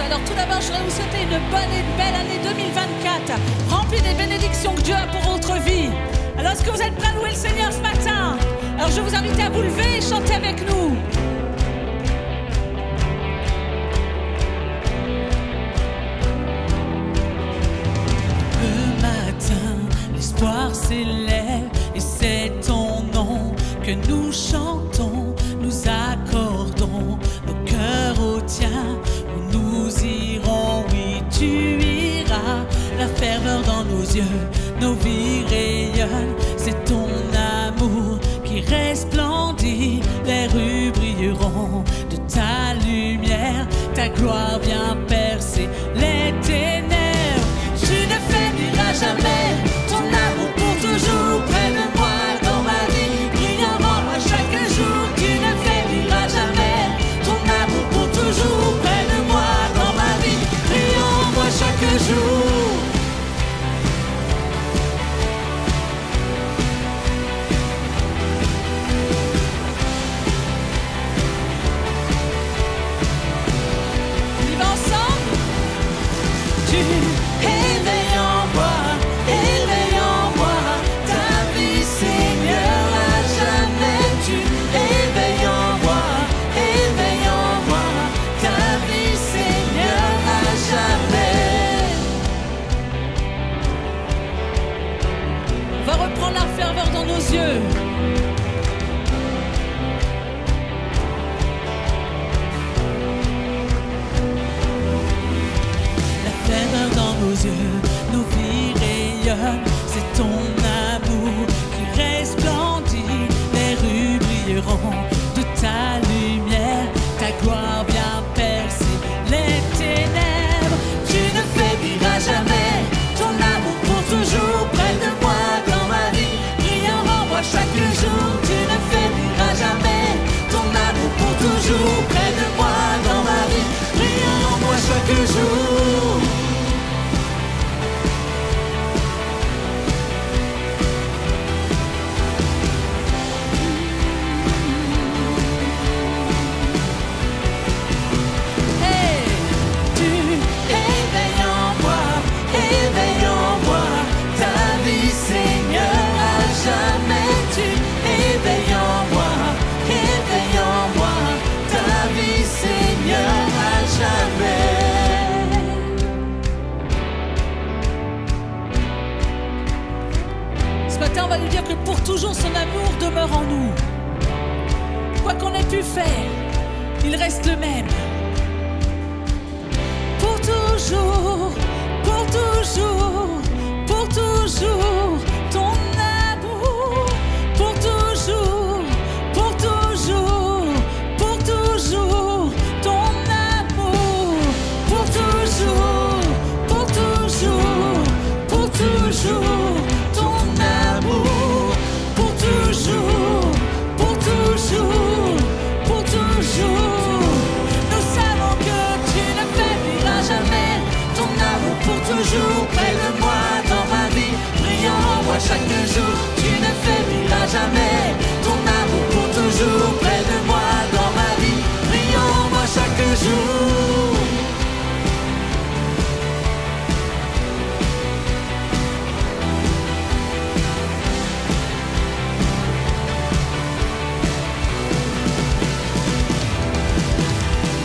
Alors tout d'abord, je voudrais vous souhaiter une bonne et belle année 2024, remplie des bénédictions que Dieu a pour votre vie. Alors est-ce que vous êtes prêts à louer le Seigneur ce matin? Alors je vous invite à vous lever et chanter avec nous. Le matin, l'espoir s'élève et c'est ton nom que nous chantons, nous accordons nos cœurs au tien. Nous irons, oui, tu iras, la ferveur dans nos yeux, nos vies rayonnent, c'est ton amour qui resplendit, les rues brilleront de ta lumière, ta gloire vient percer les ténèbres. Tu ne faibliras jamais, ton amour pour toujours près de moi dans ma vie, brillant en moi chaque jour. Tu ne faibliras jamais, ton amour pour toujours près de moi. Chaque jour, on y va ensemble. Tu éveilles en moi ta vie, Seigneur, à jamais. Tu éveilles en moi ta vie, Seigneur, à jamais. On va reprendre la ferveur dans nos yeux. La ferveur dans nos yeux, nos vies rayonnent, c'est ton amour qui resplendit, les rues brilleront de ta lumière, ta gloire vient percer les ténèbres. Tu ne faibliras jamais, ton amour pour toujours près de moi. Chaque jour, tu ne faibliras jamais, ton amour pour toujours près de moi dans ma vie, brillant en moi chaque jour. Hey, tu éveilles en moi ta vie, Seigneur, à jamais. Tu éveilles en moi ta vie, Seigneur, à jamais. Ce matin, on va lui dire que pour toujours son amour demeure en nous. Quoi qu'on ait pu faire, il reste le même. Pour toujours, pour toujours, pour toujours, ton amour. Pour toujours, pour toujours, pour toujours, ton amour. Pour toujours, pour toujours, pour toujours, ton amour. Pour toujours, pour toujours, pour toujours. Nous savons que tu ne faibliras jamais, ton amour pour toujours près de moi dans ma vie, brillant en moi chaque jour. Tu ne faibliras jamais, ton amour pour toujours près de moi dans ma vie, brillant en moi chaque jour.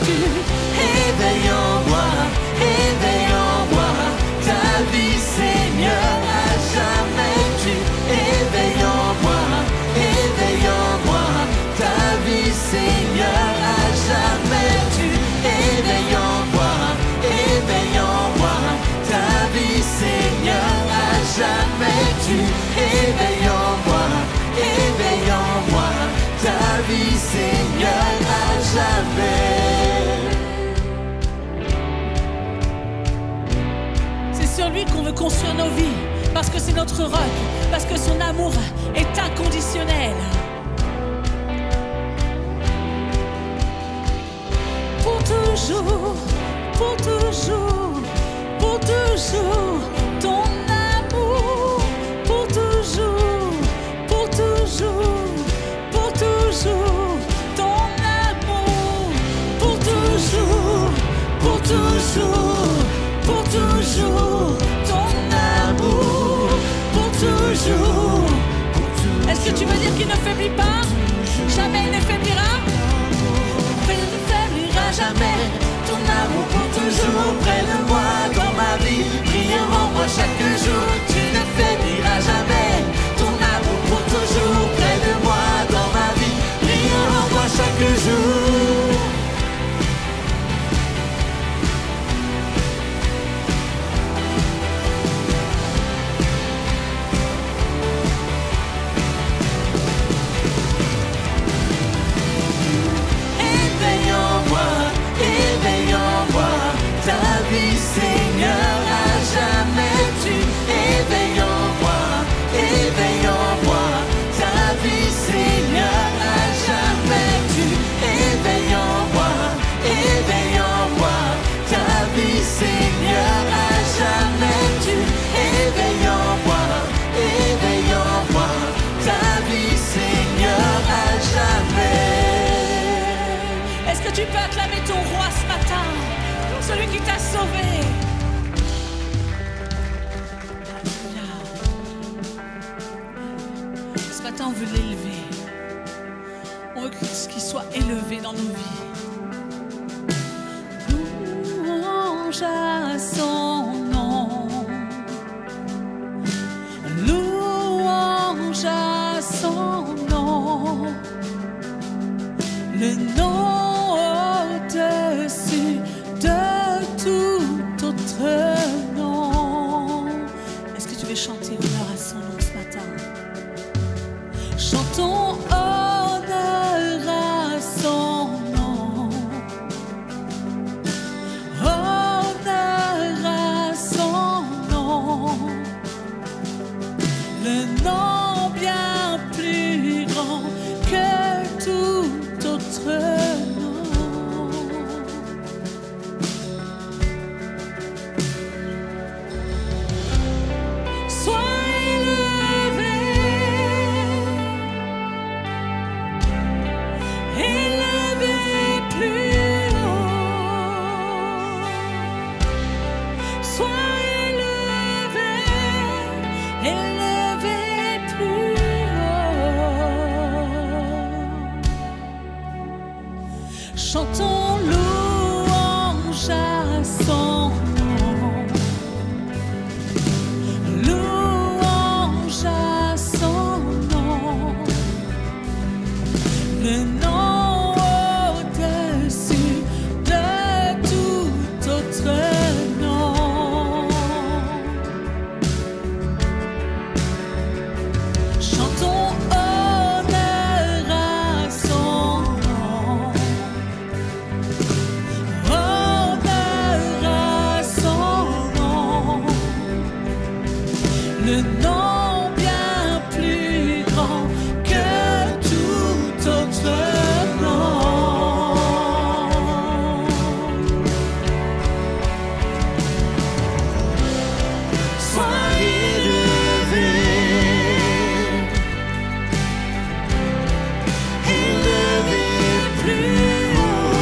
Tu éveilles en moi ta vie, Seigneur, à jamais. Tu éveilles en moi ta vie, Seigneur, à jamais. Tu éveilles en moi ta vie, Seigneur, à jamais. Tu éveilles en moi ta vie, Seigneur, à jamais. C'est sur lui qu'on veut construire nos vies, parce que c'est notre roc, parce que son amour est inconditionnel. Pour toujours, pour toujours, pour toujours, ton amour. Pour toujours, pour toujours, pour toujours, ton amour. Pour toujours. toujours, ton amour, pour toujours. Est-ce que tu veux dire qu'il ne faiblit pas? Jamais il ne faiblira. Il ne faiblira jamais. Ton amour pour toujours près de moi dans ma vie. Brille en moi chaque jour. Tu ne faibliras jamais. Ton amour pour toujours près de moi dans ma vie. Brille en moi chaque jour. Seigneur, à jamais tu éveilles en moi, ta vie, Seigneur, à jamais tu éveilles en moi, ta vie, Seigneur, à jamais tu éveilles en moi, ta vie, Seigneur, à jamais. Est-ce que tu peux acclamer ton roi ce matin? Celui qui t'a sauvé. Ce matin, on veut l'élever. On veut qu'il soit élevé dans nos vies. Louange à son nom. Louange à son nom. Le nom au-dessus de tout autre nom. Est-ce que tu veux chanter honneur à son nom ce matin? Chantons honneur à son nom. Honneur à son nom. Le nom bien plus grand que tout autre nom. Chantons louange à son nom. Louange à son nom. Le nom au-dessus de tout autre nom. Chantons honneur à son nom. Le nom bien plus grand que tout autre nom. Sois élevé, élevé plus haut.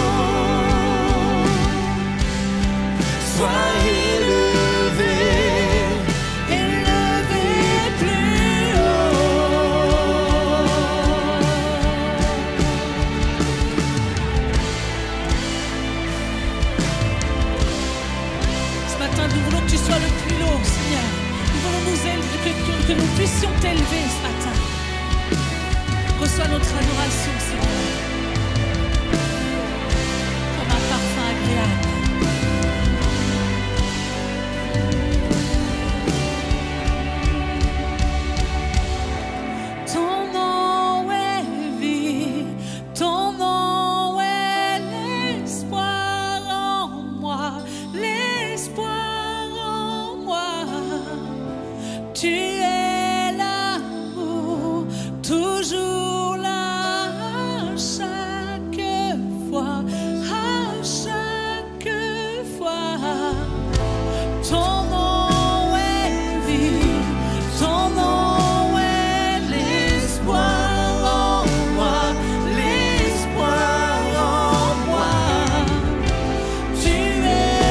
Sois élevé. Nous voulons que tu sois le plus haut, Seigneur. Nous voulons nous élever, que nous puissions t'élever ce matin. Reçois notre adoration, Seigneur, comme un parfum agréable. Ton nom est vie, ton nom est l'espoir en moi, l'espoir. Tu es l'amour, toujours là à chaque fois, à chaque fois. Ton nom est vie, ton nom est l'espoir en moi, l'espoir en moi. Tu es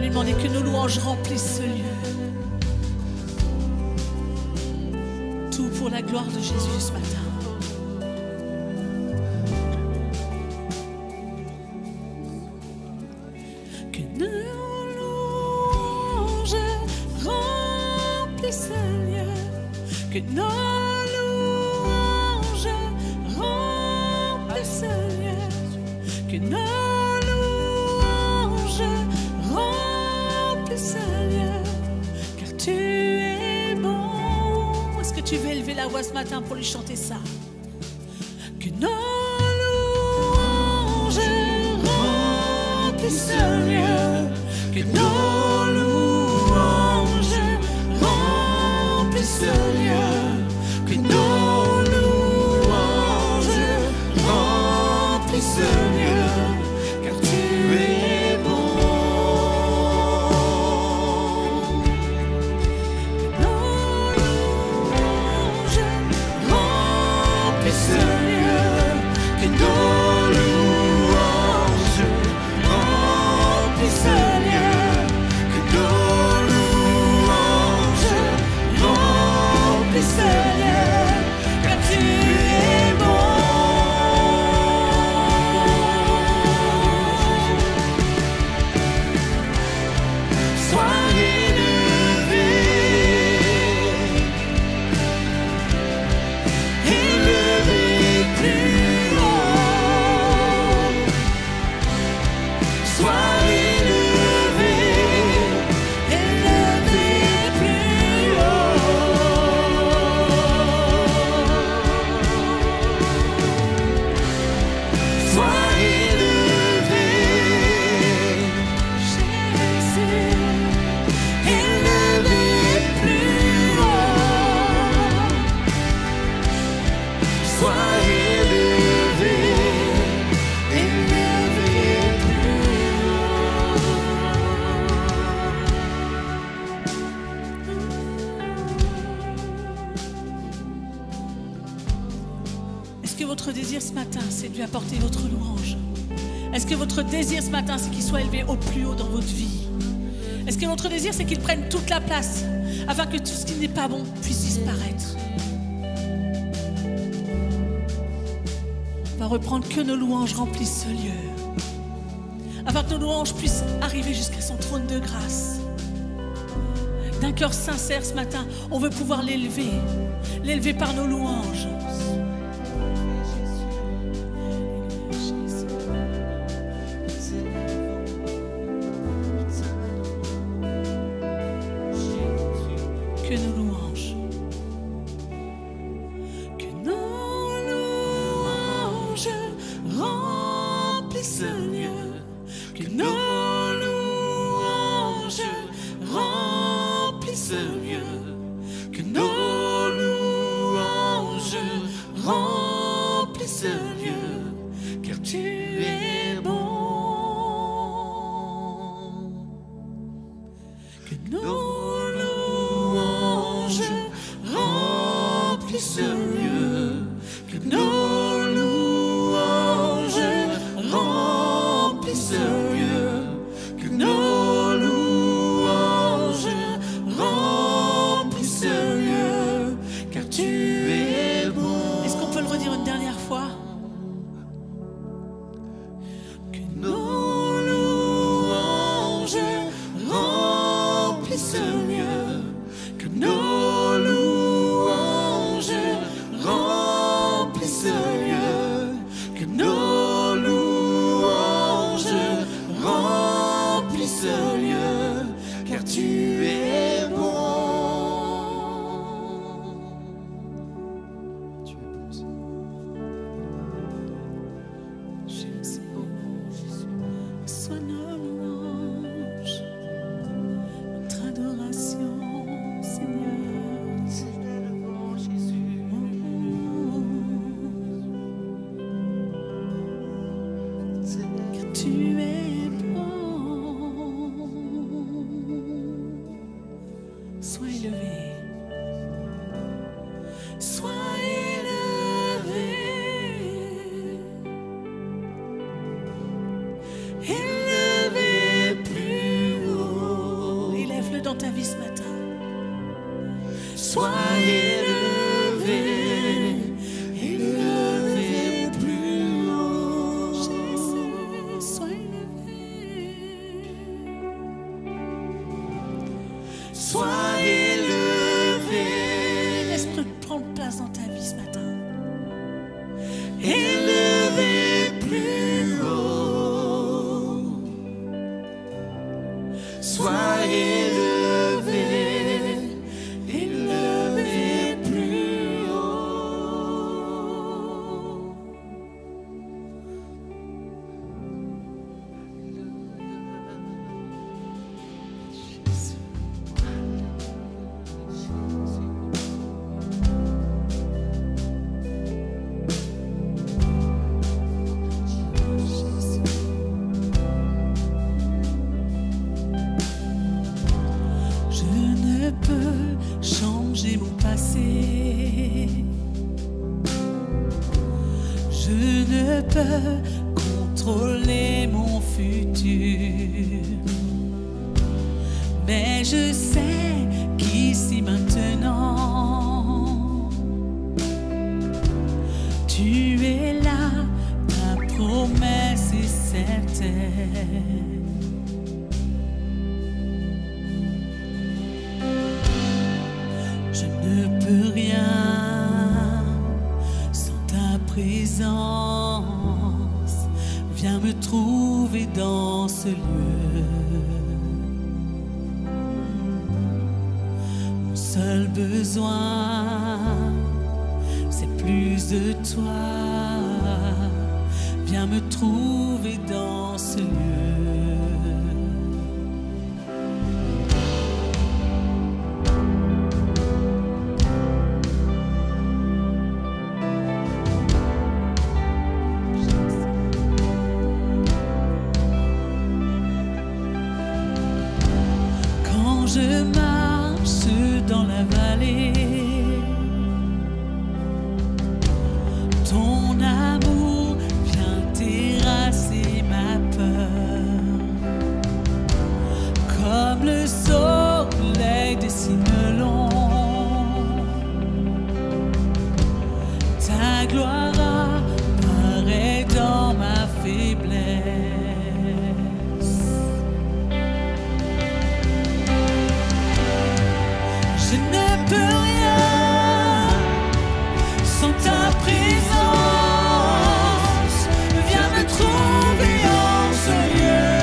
lui demander que nos louanges remplissent ce lieu. Tout pour la gloire de Jésus ce matin. Que nos louanges remplissent ce lieu. Que nos louanges remplissent ce lieu. Que nos louanges remplissent ce lieu. Car tu es bon. Est-ce que tu veux élever la voix ce matin pour lui chanter ça? Que nos louanges remplissent ce lieu. Que nos louanges remplissent ce lieu. Que nos louanges remplissent ce lieu. Car tu es bon. Que nos louanges remplissent ce lieu. Que nos louanges remplissent ce lieu. Que nos louanges remplissent ce lieu. Car tu es bon. Sois élevé, élevé plus haut. Sois élevé, élevé plus haut. Sois élevé, Jésus, élevé plus haut. Sois élevé, élevé plus haut. Est-ce que votre désir ce matin, c'est de lui apporter votre louange? Est-ce que votre désir ce matin, c'est qu'il soit élevé au plus haut dans votre vie? Est-ce que votre désir, c'est qu'il prenne toute la place afin que tout ce qui n'est pas bon puisse disparaître? On va reprendre que nos louanges remplissent ce lieu, afin que nos louanges puissent arriver jusqu'à son trône de grâce. D'un cœur sincère ce matin, on veut pouvoir l'élever par nos louanges. Que nos louanges, que nos louanges remplissent ce lieu. Que nos louanges remplissent ce lieu. Que nos louanges remplissent ce lieu. Car tu es bon. Que nos louanges remplissent ce lieu. Que nos louanges remplissent ce lieu. Que nos louanges remplissent ce lieu. Car tu es bon. Est-ce qu'on peut le redire une dernière fois? Que nos louanges remplissent ce lieu. Que nos louanges remplissent ce lieu. Que nos louanges remplissent ce lieu. Car tu es bon. Tu es bon, Jésus. Sois nos louanges, notre adoration, Seigneur. Car tu es bon. Sois élevé. Sois élevé. Élevé plus haut. ne peux contrôler mon futur, mais je sais qu'ici maintenant, tu es là, ta promesse est certaine. Je ne peux rien sans ta présence. Viens me trouver dans ce lieu. Mon seul besoin, c'est plus de toi. Viens me trouver dans ce lieu. Je marche dans la vallée, ton amour vient terrasser ma peur. Comme le soleil dessine long, ta gloire apparaît dans ma faiblesse. Je ne peux rien sans ta présence. Viens me trouver en ce lieu.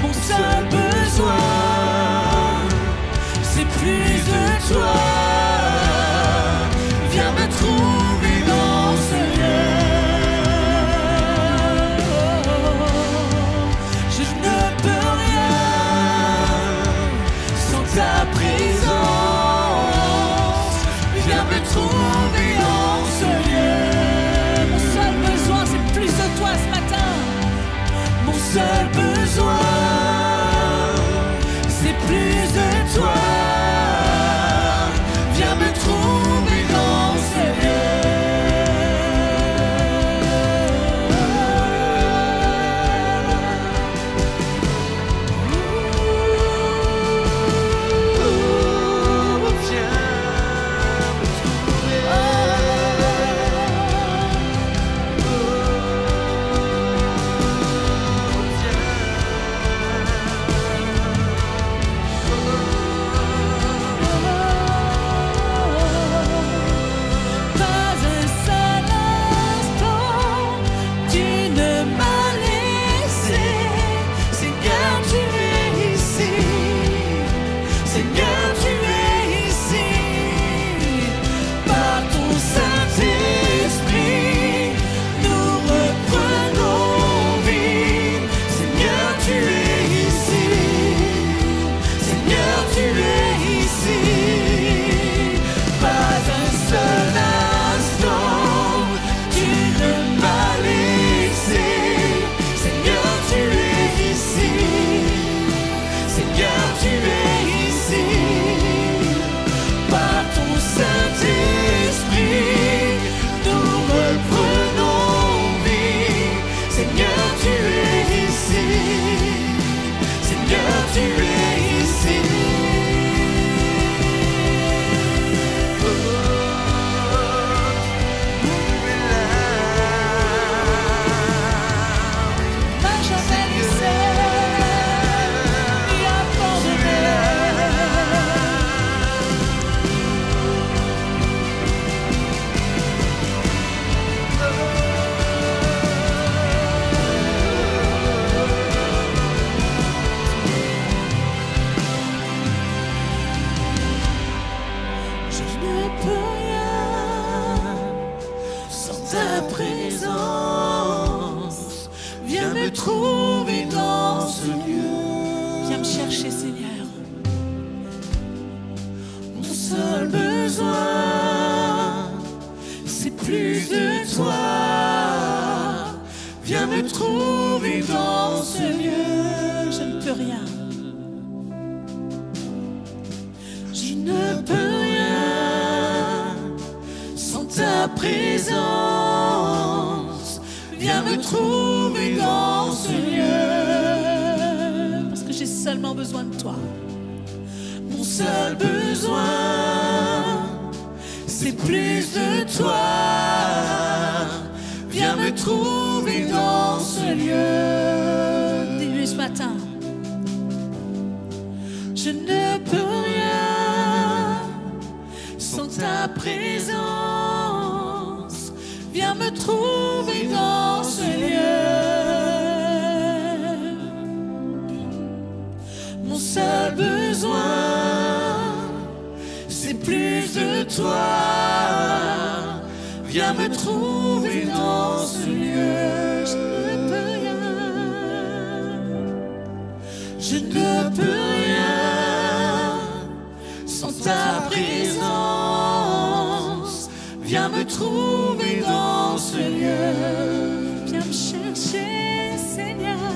Mon seul besoin, c'est plus de toi. Viens me trouver dans ce lieu. Je ne peux rien ta présence, viens me trouver en ce lieu. Mon seul besoin, c'est plus de toi ce matin. Mon seul besoin, c'est plus de toi. Viens me trouver dans ce lieu. Trouver dans ce lieu. Viens me chercher, Seigneur. Mon seul besoin, c'est plus de toi. Viens me trouver dans ce lieu. Je ne peux rien. Je ne peux rien sans présence, viens me trouver dans ce lieu. Parce que j'ai seulement besoin de toi. Mon seul besoin, c'est plus de toi. Viens me trouver dans ce lieu. Dis-lui ce matin. Je ne peux rien sans ta présence. Viens me trouver dans ce lieu. Mon seul besoin, c'est plus de toi. Viens me trouver dans ce lieu. Je ne peux rien. Je ne peux rien sans ta présence. Viens me trouver dans ce lieu. Viens me chercher, Seigneur.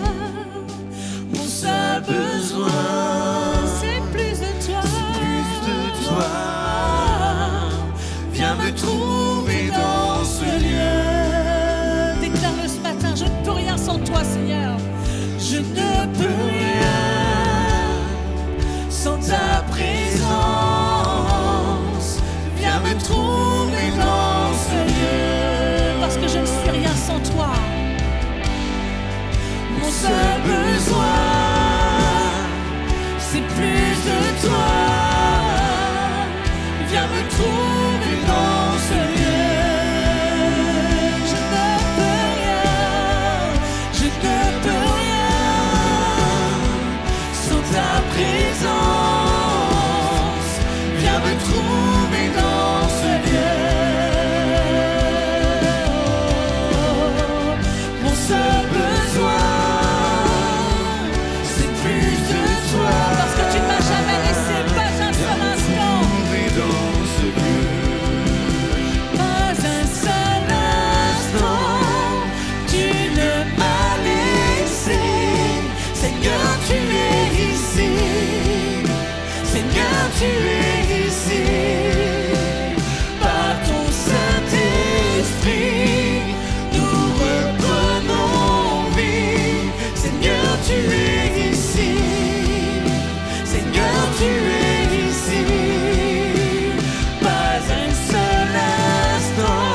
Mon seul besoin, c'est plus de toi. C'est plus de toi. Viens me trouver dans ce lieu. Déclare-le ce matin. Je ne peux rien sans toi, Seigneur. Je ne peux rien sans ta présence. Viens me trouver dans ce lieu. Parce que je ne suis rien sans toi. Mon seul besoin, c'est plus de toi. Viens me trouver dans ce lieu. Je ne peux rien, je ne peux rien sans ta présence. Viens me trouver dans ce lieu. Mon seul besoin, c'est plus de toi. Parce que tu ne m'as jamais laissé pas un seul instant. Dans ce lieu. Pas un seul instant, tu ne m'as laissé. Seigneur, tu es ici. Seigneur, tu es ici. Par ton Saint-Esprit, nous reprenons vie. Seigneur, tu es ici. Seigneur, tu es ici. Pas un seul instant,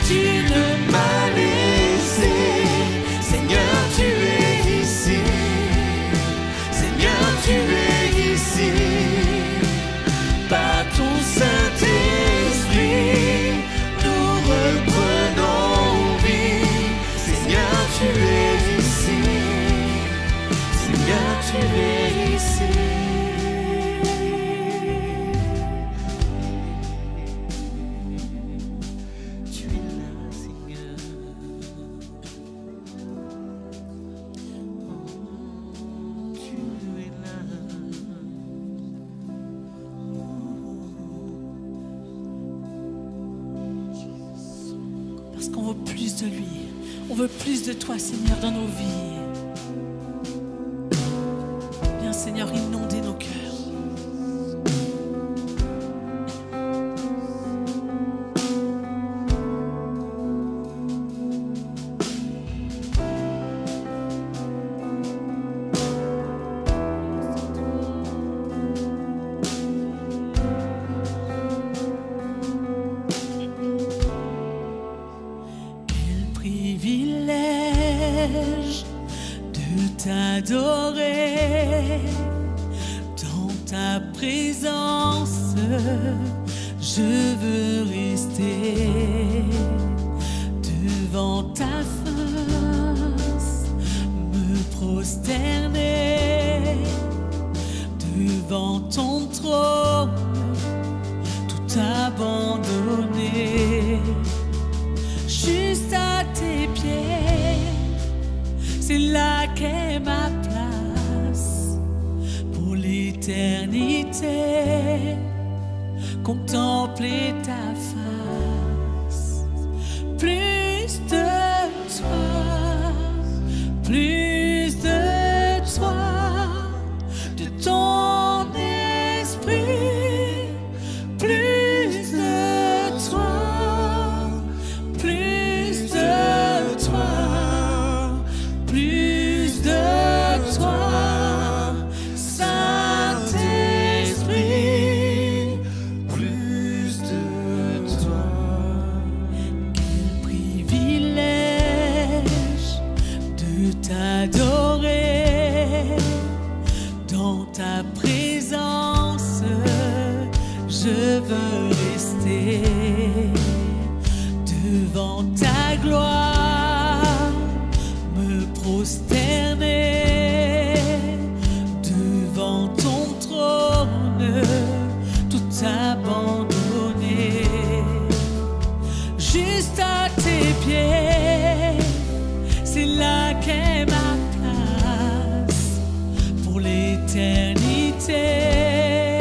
tu ne m'as laissé. Seigneur, tu es ici. Seigneur, tu es ici. Par ton Saint-Esprit, nous reprenons vie. Seigneur, tu es ici. Seigneur, tu es ici. Tu es là, Seigneur. Tu es là. Parce qu'on veut plus de lui. On veut plus de toi, Seigneur, dans nos vies. Viens, Seigneur, inonder nos cœurs. Quel privilège de t'adorer dans ta présence. Je veux rester devant ta face, me prosterner devant ton trône, tout abandonner. Juste à tes pieds, c'est là qu'est ma place pour l'éternité. Contempler ta face, plus de toi, plus de toi, de ton esprit, plus de toi. je veux rester devant ta gloire, me prosterner devant ton trône, tout abandonner, juste à tes pieds, c'est là qu'est ma place pour l'éternité,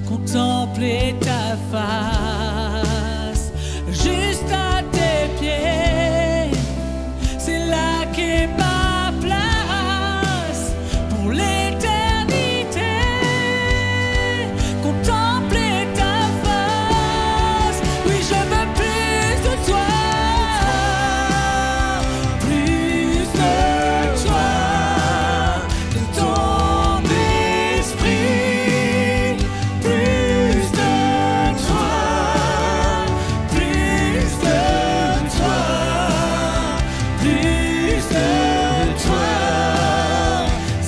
contempler ta face, juste à tes pieds, c'est là qu'est ma place pour l'éternité, contempler ta face, oui je veux plus de toi, plus de toi, de ton esprit, plus de toi, plus de toi, plus de toi, Saint-Esprit, plus de toi, plus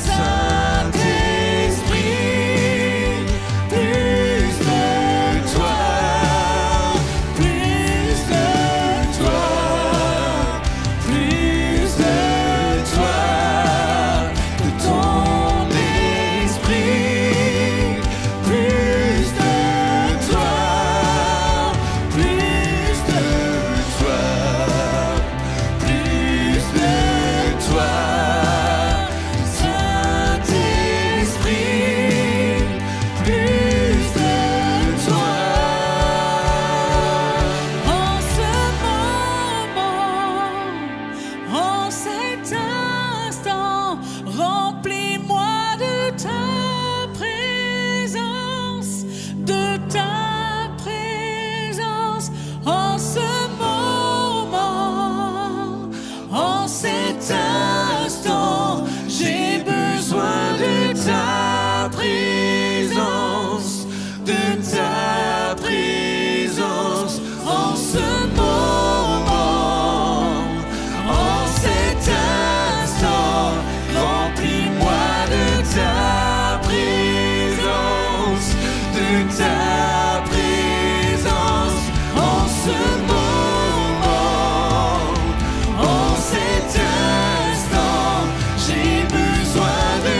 de toi, plus de toi, de ton esprit, plus de toi, plus de toi, plus de toi, Saint-Esprit, plus de toi. En ce moment, en cet instant, remplis-moi de ta présence, de ta présence. En ce moment, en cet instant, j'ai besoin de ta présence, de ta présence. En ce moment, en cet instant, remplis-moi de ta présence, de ta présence. En ce moment, en cet instant, j'ai besoin de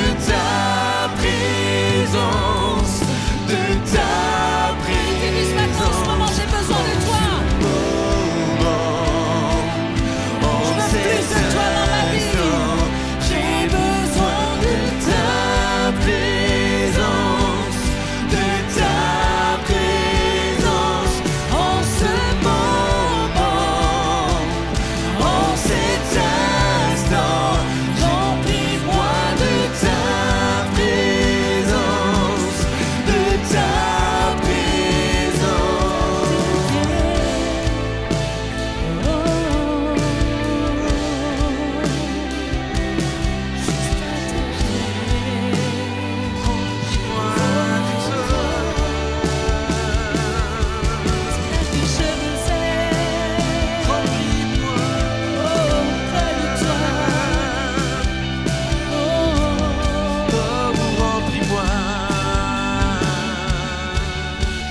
ta présence, de ta présence. En ce moment, j'ai besoin de toi. Je veux plus de toi dans ma vie. J'ai besoin de ta présence, de ta présence. En ce moment, en cet instant, remplis-moi de ta présence, de ta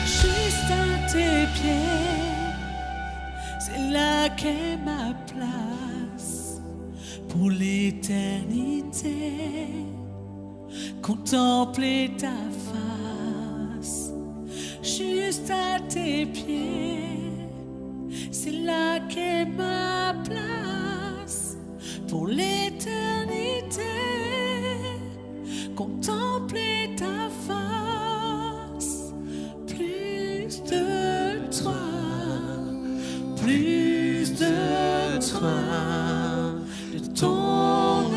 juste à tes pieds, c'est là qu'est ma place pour l'éternité, contempler ta face, juste à tes pieds, c'est là qu'est ma place pour l'éternité, contempler ta face, plus de toi, plus de toi, de ton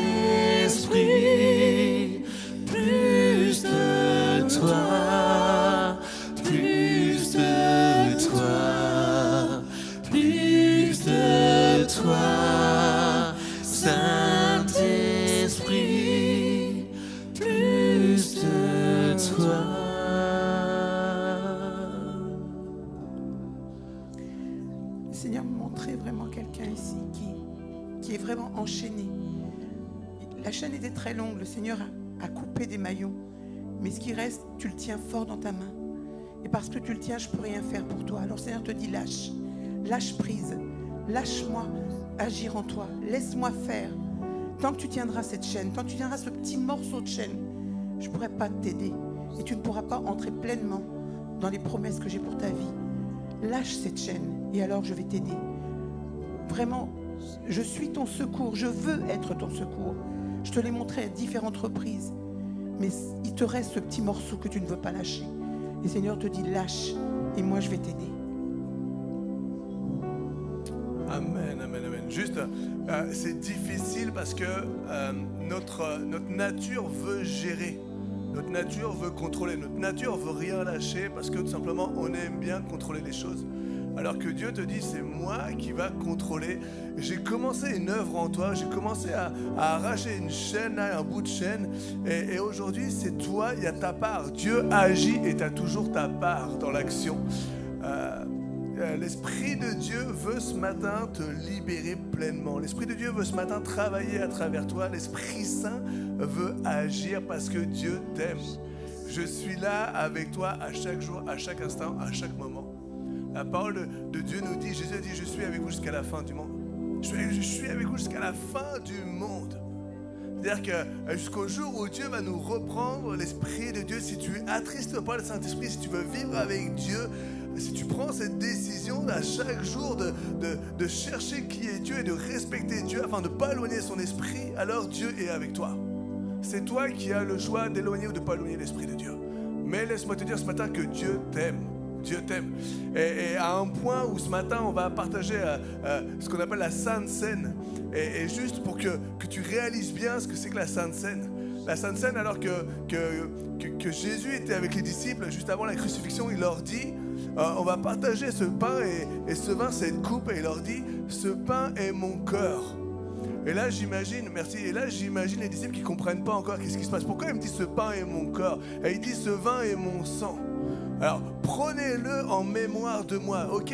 esprit, plus de toi, plus de toi, plus de toi, Saint-Esprit, plus de toi. Le Seigneur me montrait vraiment quelqu'un ici qui est vraiment enchaîné. La chaîne était très longue, le Seigneur a coupé des maillons, mais ce qui reste, tu le tiens fort dans ta main. Et parce que tu le tiens, je ne peux rien faire pour toi. Alors le Seigneur te dit lâche. Lâche prise. Lâche-moi agir en toi. Laisse-moi faire. Tant que tu tiendras cette chaîne, tant que tu tiendras ce petit morceau de chaîne, je ne pourrai pas t'aider. Et tu ne pourras pas entrer pleinement dans les promesses que j'ai pour ta vie. Lâche cette chaîne et alors je vais t'aider. Vraiment, je suis ton secours. Je veux être ton secours. Je te l'ai montré à différentes reprises. Mais il te reste ce petit morceau que tu ne veux pas lâcher. Et le Seigneur te dit lâche et moi je vais t'aider. Amen, amen, amen. Juste, c'est difficile parce que notre nature veut gérer. Notre nature veut contrôler. Notre nature veut rien lâcher parce que tout simplement, on aime bien contrôler les choses. Alors que Dieu te dit, c'est moi qui va contrôler. J'ai commencé une œuvre en toi. J'ai commencé à arracher une chaîne, un bout de chaîne. Et aujourd'hui, c'est toi, il y a ta part. Dieu agit et tu as toujours ta part dans l'action. L'Esprit de Dieu veut ce matin te libérer pleinement. L'Esprit de Dieu veut ce matin travailler à travers toi. L'Esprit Saint veut agir parce que Dieu t'aime. Je suis là avec toi à chaque jour, à chaque instant, à chaque moment. La parole de Dieu nous dit, Jésus a dit, je suis avec vous jusqu'à la fin du monde. Je suis avec vous jusqu'à la fin du monde. C'est-à-dire que jusqu'au jour où Dieu va nous reprendre, l'Esprit de Dieu, si tu es attristé par le Saint-Esprit, si tu veux vivre avec Dieu, si tu prends cette décision à chaque jour de chercher qui est Dieu et de respecter Dieu afin de ne pas éloigner son esprit, alors Dieu est avec toi. C'est toi qui as le choix d'éloigner ou de ne pas éloigner l'Esprit de Dieu. Mais laisse-moi te dire ce matin que Dieu t'aime. Dieu t'aime. Et à un point où ce matin, on va partager ce qu'on appelle la Sainte Seine. Et juste pour que tu réalises bien ce que c'est que la Sainte Seine. La Sainte Seine, alors que Jésus était avec les disciples, juste avant la crucifixion, il leur dit, on va partager ce pain et ce vin, cette coupe. Et il leur dit, ce pain est mon cœur. Et là, j'imagine, merci, et là, j'imagine les disciples qui ne comprennent pas encore qu'est-ce qui se passe. Pourquoi il me dit, ce pain est mon cœur? Et il dit, ce vin est mon sang. Alors, prenez-le en mémoire de moi, ok?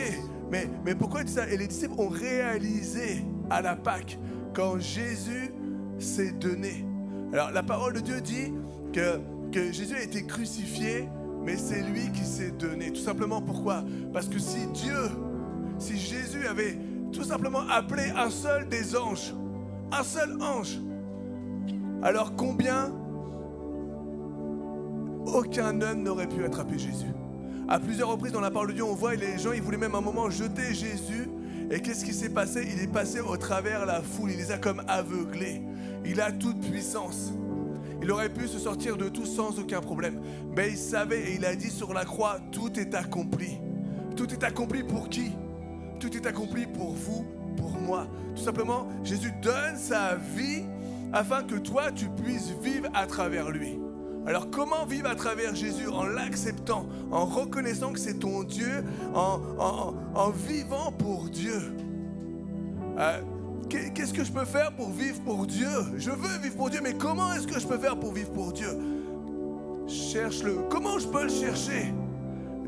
Mais pourquoi il dit ça? Et les disciples ont réalisé à la Pâque, quand Jésus s'est donné. Alors, la parole de Dieu dit que Jésus a été crucifié, mais c'est lui qui s'est donné. Tout simplement pourquoi? Parce que si Jésus avait tout simplement appelé un seul des anges, un seul ange, alors combien aucun homme n'aurait pu attraper Jésus. À plusieurs reprises dans la parole de Dieu, on voit les gens, ils voulaient même à un moment jeter Jésus. Et qu'est-ce qui s'est passé? Il est passé au travers la foule, il les a comme aveuglés. Il a toute puissance. Il aurait pu se sortir de tout sans aucun problème. Mais il savait et il a dit sur la croix, tout est accompli. Tout est accompli pour qui? Tout est accompli pour vous, pour moi. Tout simplement, Jésus donne sa vie afin que toi, tu puisses vivre à travers lui. Alors comment vivre à travers Jésus? En l'acceptant, en reconnaissant que c'est ton Dieu, en vivant pour Dieu. Qu'est-ce que je peux faire pour vivre pour Dieu? Je veux vivre pour Dieu, mais comment est-ce que je peux faire pour vivre pour Dieu? Cherche-le. Comment je peux le chercher?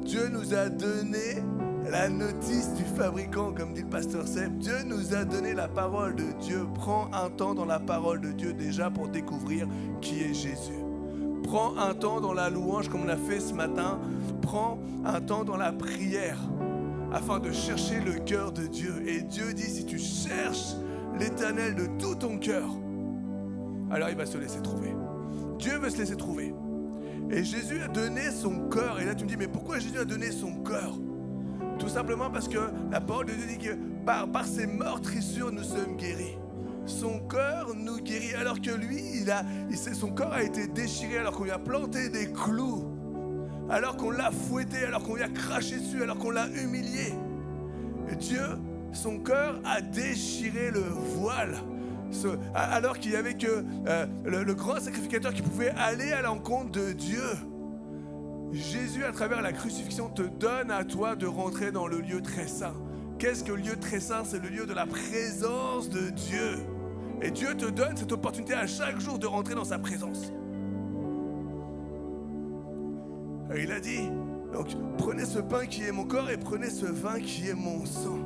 Dieu nous a donné la notice du fabricant, comme dit le pasteur Seb. Dieu nous a donné la parole de Dieu. Prends un temps dans la parole de Dieu déjà pour découvrir qui est Jésus. Prends un temps dans la louange comme on a fait ce matin. Prends un temps dans la prière afin de chercher le cœur de Dieu. Et Dieu dit, si tu cherches l'Éternel de tout ton cœur, alors il va se laisser trouver. Dieu veut se laisser trouver. Et Jésus a donné son cœur. Et là tu me dis, mais pourquoi Jésus a donné son cœur? Tout simplement parce que la parole de Dieu dit que par ses meurtrissures nous sommes guéris. Son cœur nous guérit, alors que lui, son corps a été déchiré, alors qu'on lui a planté des clous, alors qu'on l'a fouetté, alors qu'on lui a craché dessus, alors qu'on l'a humilié. Et Dieu, son cœur a déchiré le voile, alors qu'il n'y avait que le grand sacrificateur qui pouvait aller à l'encontre de Dieu. Jésus, à travers la crucifixion, te donne à toi de rentrer dans le lieu très saint. Qu'est-ce que le lieu très saint? C'est le lieu de la présence de Dieu. Et Dieu te donne cette opportunité à chaque jour de rentrer dans sa présence. Et il a dit, donc prenez ce pain qui est mon corps et prenez ce vin qui est mon sang.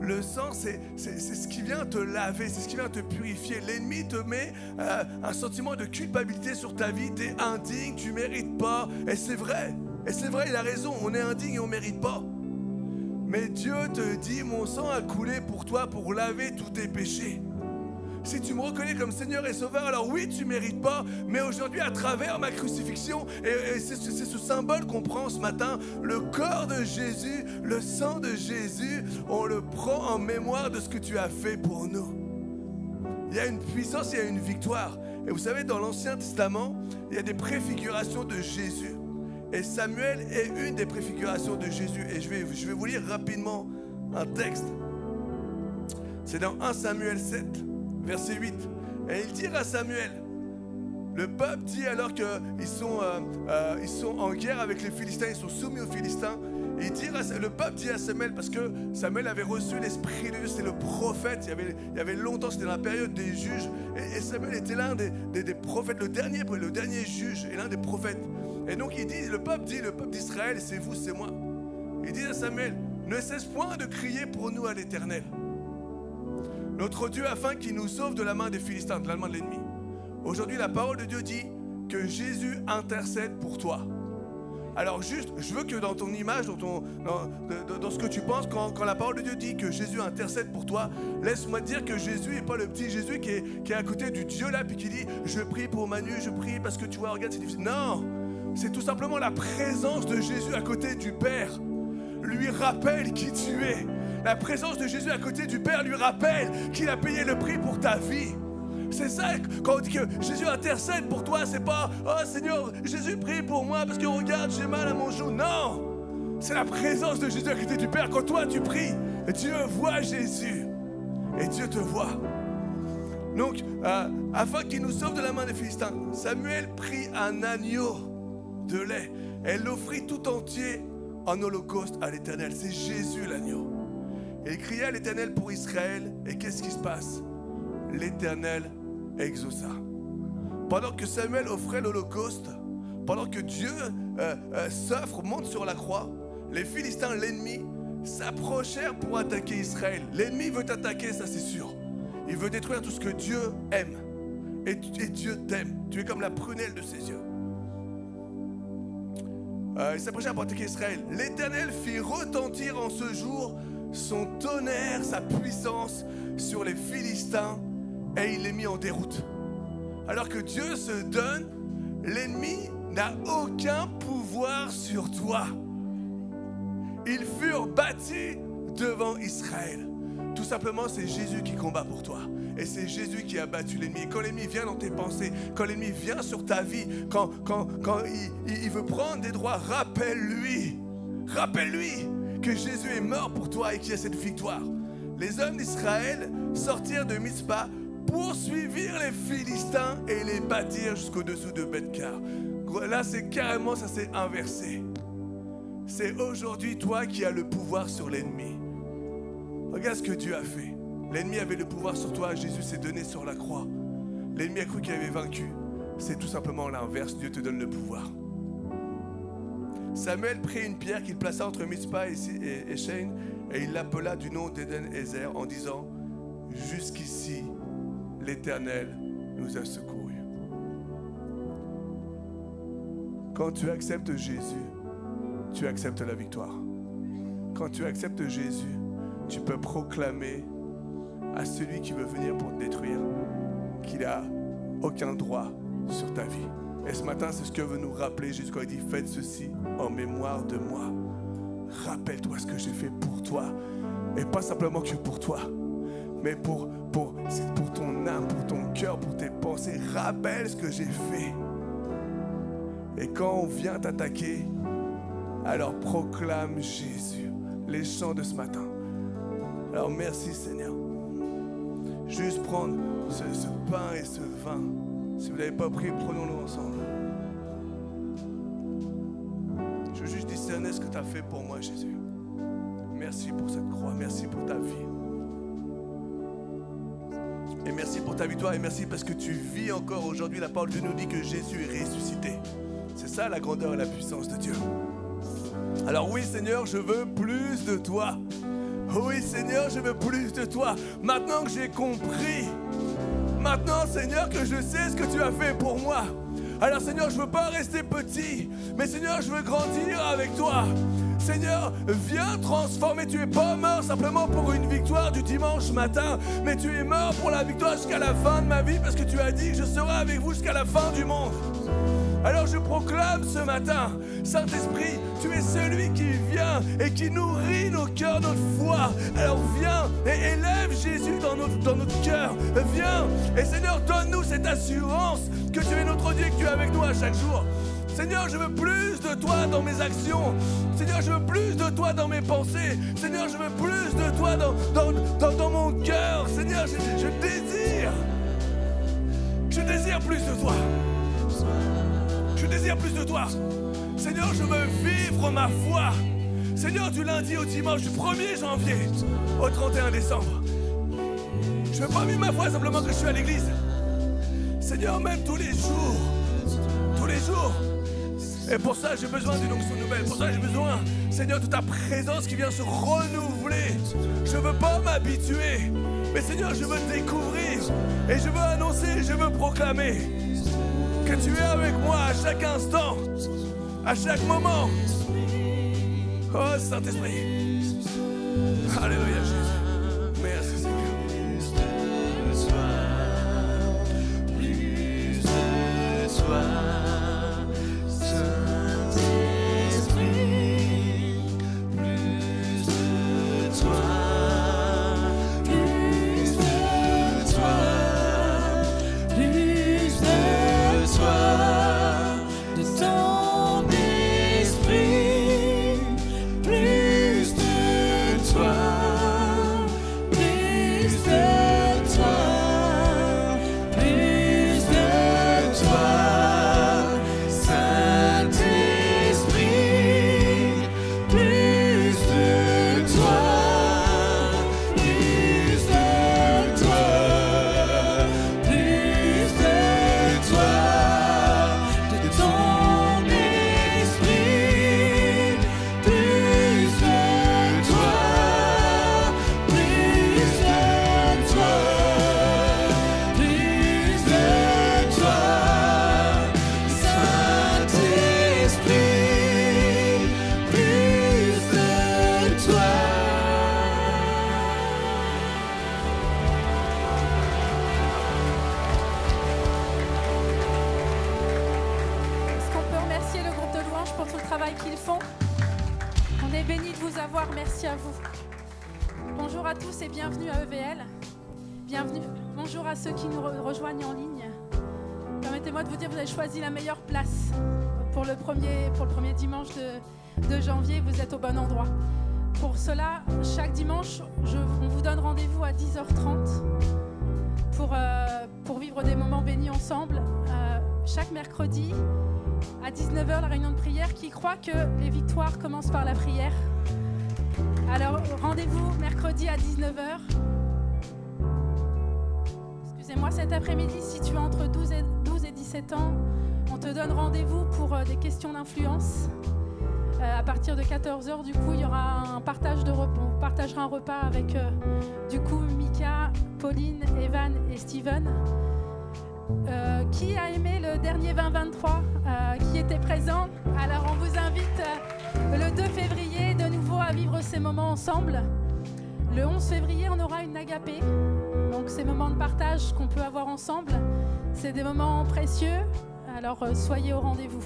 Le sang, c'est ce qui vient te laver, c'est ce qui vient te purifier. L'ennemi te met un sentiment de culpabilité sur ta vie. Tu es indigne, tu ne mérites pas. Et c'est vrai. Et c'est vrai, il a raison, on est indigne et on ne mérite pas. Mais Dieu te dit, mon sang a coulé pour toi pour laver tous tes péchés. Si tu me reconnais comme Seigneur et Sauveur, alors oui, tu ne mérites pas, mais aujourd'hui, à travers ma crucifixion, et c'est ce symbole qu'on prend ce matin, le corps de Jésus, le sang de Jésus, on le prend en mémoire de ce que tu as fait pour nous. Il y a une puissance, il y a une victoire. Et vous savez, dans l'Ancien Testament, il y a des préfigurations de Jésus. Et Samuel est une des préfigurations de Jésus. Et je vais vous lire rapidement un texte. C'est dans 1 Samuel 7, verset 8. Et il dit à Samuel, le peuple dit alors qu'ils sont en guerre avec les Philistins, ils sont soumis aux Philistins. Et le peuple dit à Samuel, parce que Samuel avait reçu l'Esprit de Dieu, c'était le prophète, il y avait longtemps, c'était dans la période des juges. Et Samuel était l'un des prophètes, le dernier juge et l'un des prophètes. Et donc le peuple d'Israël, c'est vous, c'est moi. Il dit à Samuel, ne cesse point de crier pour nous à l'Éternel, notre Dieu, afin qu'il nous sauve de la main des Philistins, de la main de l'ennemi. Aujourd'hui, la parole de Dieu dit que Jésus intercède pour toi. Alors juste, je veux que dans ton image, dans ce que tu penses, quand la parole de Dieu dit que Jésus intercède pour toi, laisse-moi te dire que Jésus n'est pas le petit Jésus qui est à côté du Dieu là, puis qui dit « Je prie pour Manu, je prie parce que tu vois, regarde, c'est difficile. » Non, c'est tout simplement la présence de Jésus à côté du Père. Lui rappelle qui tu es. La présence de Jésus à côté du Père lui rappelle qu'il a payé le prix pour ta vie. C'est ça, quand on dit que Jésus intercède pour toi, c'est pas « Oh Seigneur, Jésus prie pour moi parce que regarde, j'ai mal à mon genou. » Non, c'est la présence de Jésus à côté du Père. Quand toi tu pries, Dieu voit Jésus et Dieu te voit. Donc, afin qu'il nous sauve de la main des Philistins, Samuel prit un agneau de lait et l'offrit tout entier en holocauste à l'Éternel. C'est Jésus l'agneau. Et il cria à l'Éternel pour Israël. Et qu'est-ce qui se passe? L'Éternel exauça. Pendant que Samuel offrait l'holocauste, pendant que Dieu s'offre, monte sur la croix, les Philistins, l'ennemi, s'approchèrent pour attaquer Israël. L'ennemi veut t'attaquer, ça c'est sûr. Il veut détruire tout ce que Dieu aime. Et Dieu t'aime. Tu es comme la prunelle de ses yeux. Il s'approchèrent pour attaquer Israël. L'Éternel fit retentir en ce jour son tonnerre, sa puissance sur les Philistins, et il les mit en déroute. Alors que Dieu se donne, l'ennemi n'a aucun pouvoir sur toi. Ils furent battus devant Israël. Tout simplement, c'est Jésus qui combat pour toi. Et c'est Jésus qui a battu l'ennemi. Et quand l'ennemi vient dans tes pensées, quand l'ennemi vient sur ta vie, quand il veut prendre des droits, rappelle-lui que Jésus est mort pour toi et qu'il y a cette victoire. Les hommes d'Israël sortirent de Mizpa, poursuivirent les Philistins et les battirent jusqu'au-dessous de Beth-Kar. Là, c'est carrément, ça s'est inversé. C'est aujourd'hui toi qui as le pouvoir sur l'ennemi. Regarde ce que Dieu a fait. L'ennemi avait le pouvoir sur toi, Jésus s'est donné sur la croix. L'ennemi a cru qu'il avait vaincu. C'est tout simplement l'inverse, Dieu te donne le pouvoir. Samuel prit une pierre qu'il plaça entre Mizpa et Shein, et il l'appela du nom d'Eden-Ezer en disant « Jusqu'ici, l'Éternel nous a secourus. » Quand tu acceptes Jésus, tu acceptes la victoire. Quand tu acceptes Jésus, tu peux proclamer à celui qui veut venir pour te détruire qu'il n'a aucun droit sur ta vie. Et ce matin, c'est ce que veut nous rappeler Jésus quand il dit « Faites ceci en mémoire de moi ». Rappelle-toi ce que j'ai fait pour toi. Et pas simplement que pour toi, mais c'est pour ton âme, pour ton cœur, pour tes pensées. Rappelle ce que j'ai fait. Et quand on vient t'attaquer, alors proclame Jésus. Les chants de ce matin. Alors merci Seigneur. Juste prendre ce pain et ce vin. Si vous n'avez pas pris, prenons-le ensemble. Je veux juste discerner ce que tu as fait pour moi, Jésus. Merci pour cette croix. Merci pour ta vie. Et merci pour ta victoire. Et merci parce que tu vis encore aujourd'hui. La parole de Dieu nous dit que Jésus est ressuscité. C'est ça la grandeur et la puissance de Dieu. Alors oui, Seigneur, je veux plus de toi. Oui, Seigneur, je veux plus de toi. Maintenant que j'ai compris, maintenant, Seigneur, que je sais ce que tu as fait pour moi. Alors Seigneur, je ne veux pas rester petit, mais Seigneur, je veux grandir avec toi. Seigneur, viens transformer. Tu n'es pas mort simplement pour une victoire du dimanche matin, mais tu es mort pour la victoire jusqu'à la fin de ma vie, parce que tu as dit que je serai avec vous jusqu'à la fin du monde. Alors je proclame ce matin, Saint-Esprit, tu es celui qui vient et qui nourrit nos cœurs, notre foi. Alors viens et élève Jésus dans notre cœur. Viens et Seigneur, donne-nous cette assurance que tu es notre Dieu et que tu es avec nous à chaque jour. Seigneur, je veux plus de toi dans mes actions. Seigneur, je veux plus de toi dans mes pensées. Seigneur, je veux plus de toi dans mon cœur. Seigneur, je désire plus de toi. Je désire plus de toi. Seigneur, je veux vivre ma foi. Seigneur, du lundi au dimanche, du 1er janvier au 31 décembre. Je ne veux pas vivre ma foi simplement que je suis à l'église. Seigneur, même tous les jours. Tous les jours. Et pour ça, j'ai besoin d'une onction nouvelle. Pour ça, j'ai besoin, Seigneur, de ta présence qui vient se renouveler. Je ne veux pas m'habituer. Mais Seigneur, je veux découvrir. Et je veux annoncer, je veux proclamer que tu es avec moi à chaque instant, à chaque moment. Oh Saint-Esprit. Alléluia Jésus. Merci Seigneur. Plus de toi. Merci à vous. Bonjour à tous et bienvenue à EVL. Bienvenue. Bonjour à ceux qui nous rejoignent en ligne. Permettez-moi de vous dire que vous avez choisi la meilleure place pour le premier dimanche de janvier. Vous êtes au bon endroit. Pour cela, chaque dimanche, on vous donne rendez-vous à 10h30 pour vivre des moments bénis ensemble. Chaque mercredi, à 19h, la réunion de prière qui croit que les victoires commencent par la prière. Alors, rendez-vous mercredi à 19h. Excusez-moi, cet après-midi, si tu as entre 12 et 17 ans, on te donne rendez-vous pour des questions d'influence. À partir de 14h, du coup, il y aura un partage de repas. On partagera un repas avec, du coup, Mika, Pauline, Evan et Steven. Qui a aimé le dernier 2023 qui était présent? Alors, on vous invite le 2 février de nouveau à vivre ces moments ensemble. Le 11 février, on aura une agapé. Donc, ces moments de partage qu'on peut avoir ensemble, c'est des moments précieux. Alors, soyez au rendez-vous.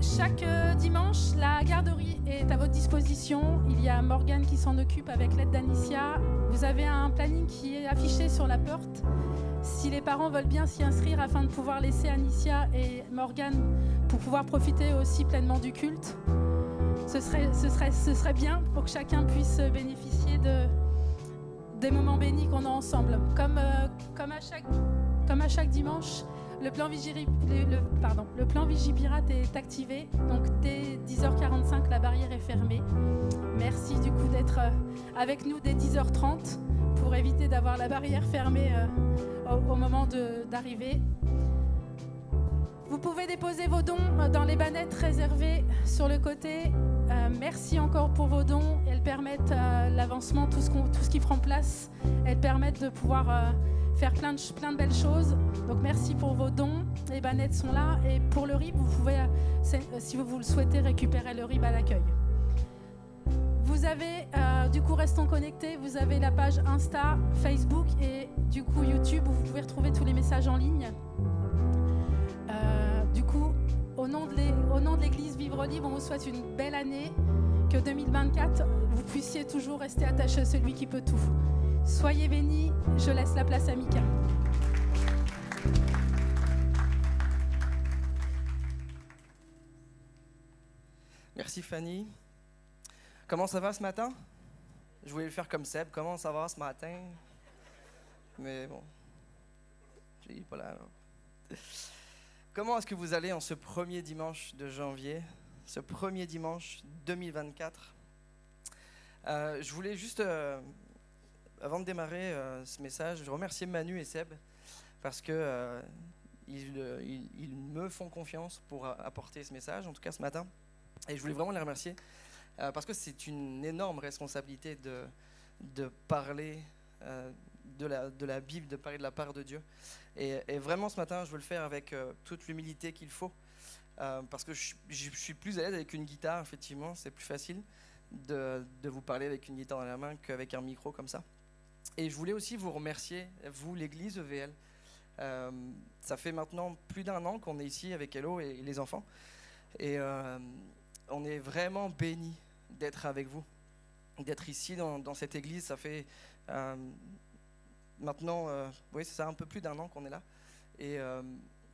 Chaque dimanche, la garderie est à votre disposition. Il y a Morgane qui s'en occupe avec l'aide d'Anicia. Vous avez un planning qui est affiché sur la porte. Si les parents veulent bien s'y inscrire afin de pouvoir laisser Anicia et Morgane pour pouvoir profiter aussi pleinement du culte, ce serait bien pour que chacun puisse bénéficier des moments bénis qu'on a ensemble. Comme à chaque dimanche, le plan Vigipirate est activé, donc dès 10h45, la barrière est fermée. Merci du coup d'être avec nous dès 10h30 pour éviter d'avoir la barrière fermée au moment d'arriver. Vous pouvez déposer vos dons dans les bannettes réservées sur le côté. Merci encore pour vos dons. Elles permettent l'avancement, tout ce qui prend place. Elles permettent de pouvoir faire plein de belles choses. Donc merci pour vos dons. Les bannettes sont là. Et pour le RIB, vous pouvez, si vous le souhaitez, récupérer le RIB à l'accueil. Vous avez, du coup, restons connectés. Vous avez la page Insta, Facebook et du coup YouTube où vous pouvez retrouver tous les messages en ligne. Du coup, au nom de l'Église Vivre Libre, on vous souhaite une belle année. Que 2024, vous puissiez toujours rester attaché à celui qui peut tout. Soyez bénis. Je laisse la place à Mika. Merci Fanny. Comment ça va ce matin? Je voulais le faire comme Seb. Comment ça va ce matin? Mais bon, il n'est pas là. Alors. Comment est-ce que vous allez en ce premier dimanche de janvier, ce premier dimanche 2024? Je voulais juste, avant de démarrer ce message, remercier Manu et Seb parce que ils me font confiance pour apporter ce message, en tout cas ce matin. Et je voulais vraiment les remercier parce que c'est une énorme responsabilité de parler de la Bible, de parler de la part de Dieu. Et vraiment ce matin, je veux le faire avec toute l'humilité qu'il faut. Parce que je suis plus à l'aise avec une guitare, effectivement, c'est plus facile de vous parler avec une guitare dans la main qu'avec un micro comme ça. Et je voulais aussi vous remercier, vous, l'Église EVL. Ça fait maintenant plus d'1 an qu'on est ici avec Hello et les enfants. Et on est vraiment bénis d'être avec vous, d'être ici dans cette église. Ça fait maintenant, oui, c'est ça, un peu plus d'1 an qu'on est là. Et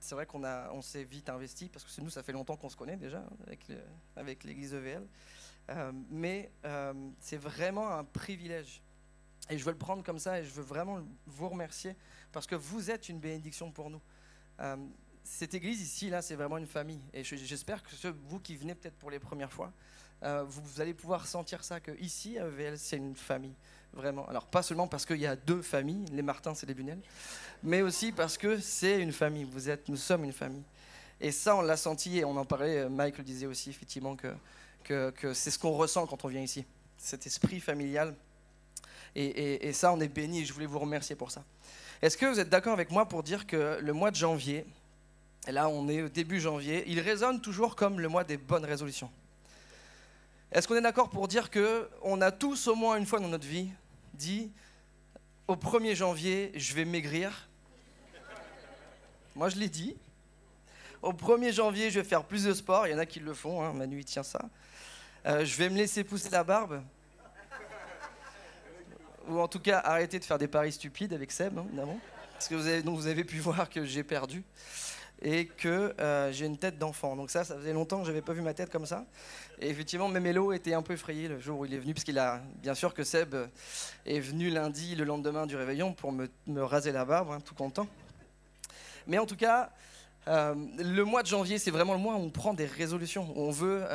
c'est vrai on s'est vite investi parce que nous, ça fait longtemps qu'on se connaît déjà avec l'église EVL. Mais c'est vraiment un privilège. Et je veux le prendre comme ça et je veux vraiment vous remercier parce que vous êtes une bénédiction pour nous. Cette église ici, là, c'est vraiment une famille. Et j'espère que vous qui venez peut-être pour les premières fois, vous allez pouvoir sentir ça, que ici, à EVL, c'est une famille. Vraiment. Alors, pas seulement parce qu'il y a 2 familles, les Martins, c'est les Bunel, mais aussi parce que c'est une famille. Nous sommes une famille. Et ça, on l'a senti et on en parlait. Mike le disait aussi, effectivement, que c'est ce qu'on ressent quand on vient ici. Cet esprit familial. Et ça, on est bénis. Je voulais vous remercier pour ça. Est-ce que vous êtes d'accord avec moi pour dire que le mois de janvier, et là, on est au début janvier, il résonne toujours comme le mois des bonnes résolutions? Est-ce qu'on est d'accord pour dire qu'on a tous, au moins une fois dans notre vie, dit au 1er janvier, je vais maigrir? Moi, je l'ai dit. Au 1er janvier, je vais faire plus de sport. Il y en a qui le font, hein. Manu, il tient ça. Je vais me laisser pousser la barbe. Ou en tout cas, arrêter de faire des paris stupides avec Seb, hein, évidemment. Parce que vous avez pu voir que j'ai perdu. Et que j'ai une tête d'enfant. Donc ça faisait longtemps que je n'avais pas vu ma tête comme ça. Et effectivement, même Hello était un peu effrayé le jour où il est venu, parce qu'il a, bien sûr que Seb est venu lundi, le lendemain du réveillon, pour me raser la barbe, hein, tout content. Mais en tout cas, le mois de janvier, c'est vraiment le mois où on prend des résolutions, où on veut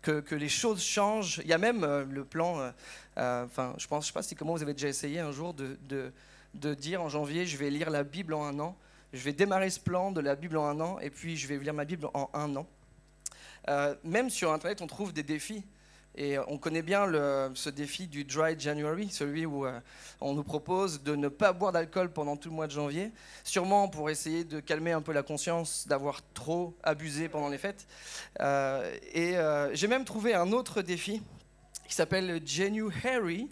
que les choses changent. Il y a même le plan, je sais pas si comment vous avez déjà essayé un jour de dire en janvier, je vais lire la Bible en 1 an. Je vais démarrer ce plan de la Bible en 1 an et puis je vais lire ma Bible en 1 an. Même sur Internet, on trouve des défis. Et on connaît bien ce défi du Dry January, celui où on nous propose de ne pas boire d'alcool pendant tout le mois de janvier, sûrement pour essayer de calmer un peu la conscience d'avoir trop abusé pendant les fêtes. J'ai même trouvé un autre défi qui s'appelle January,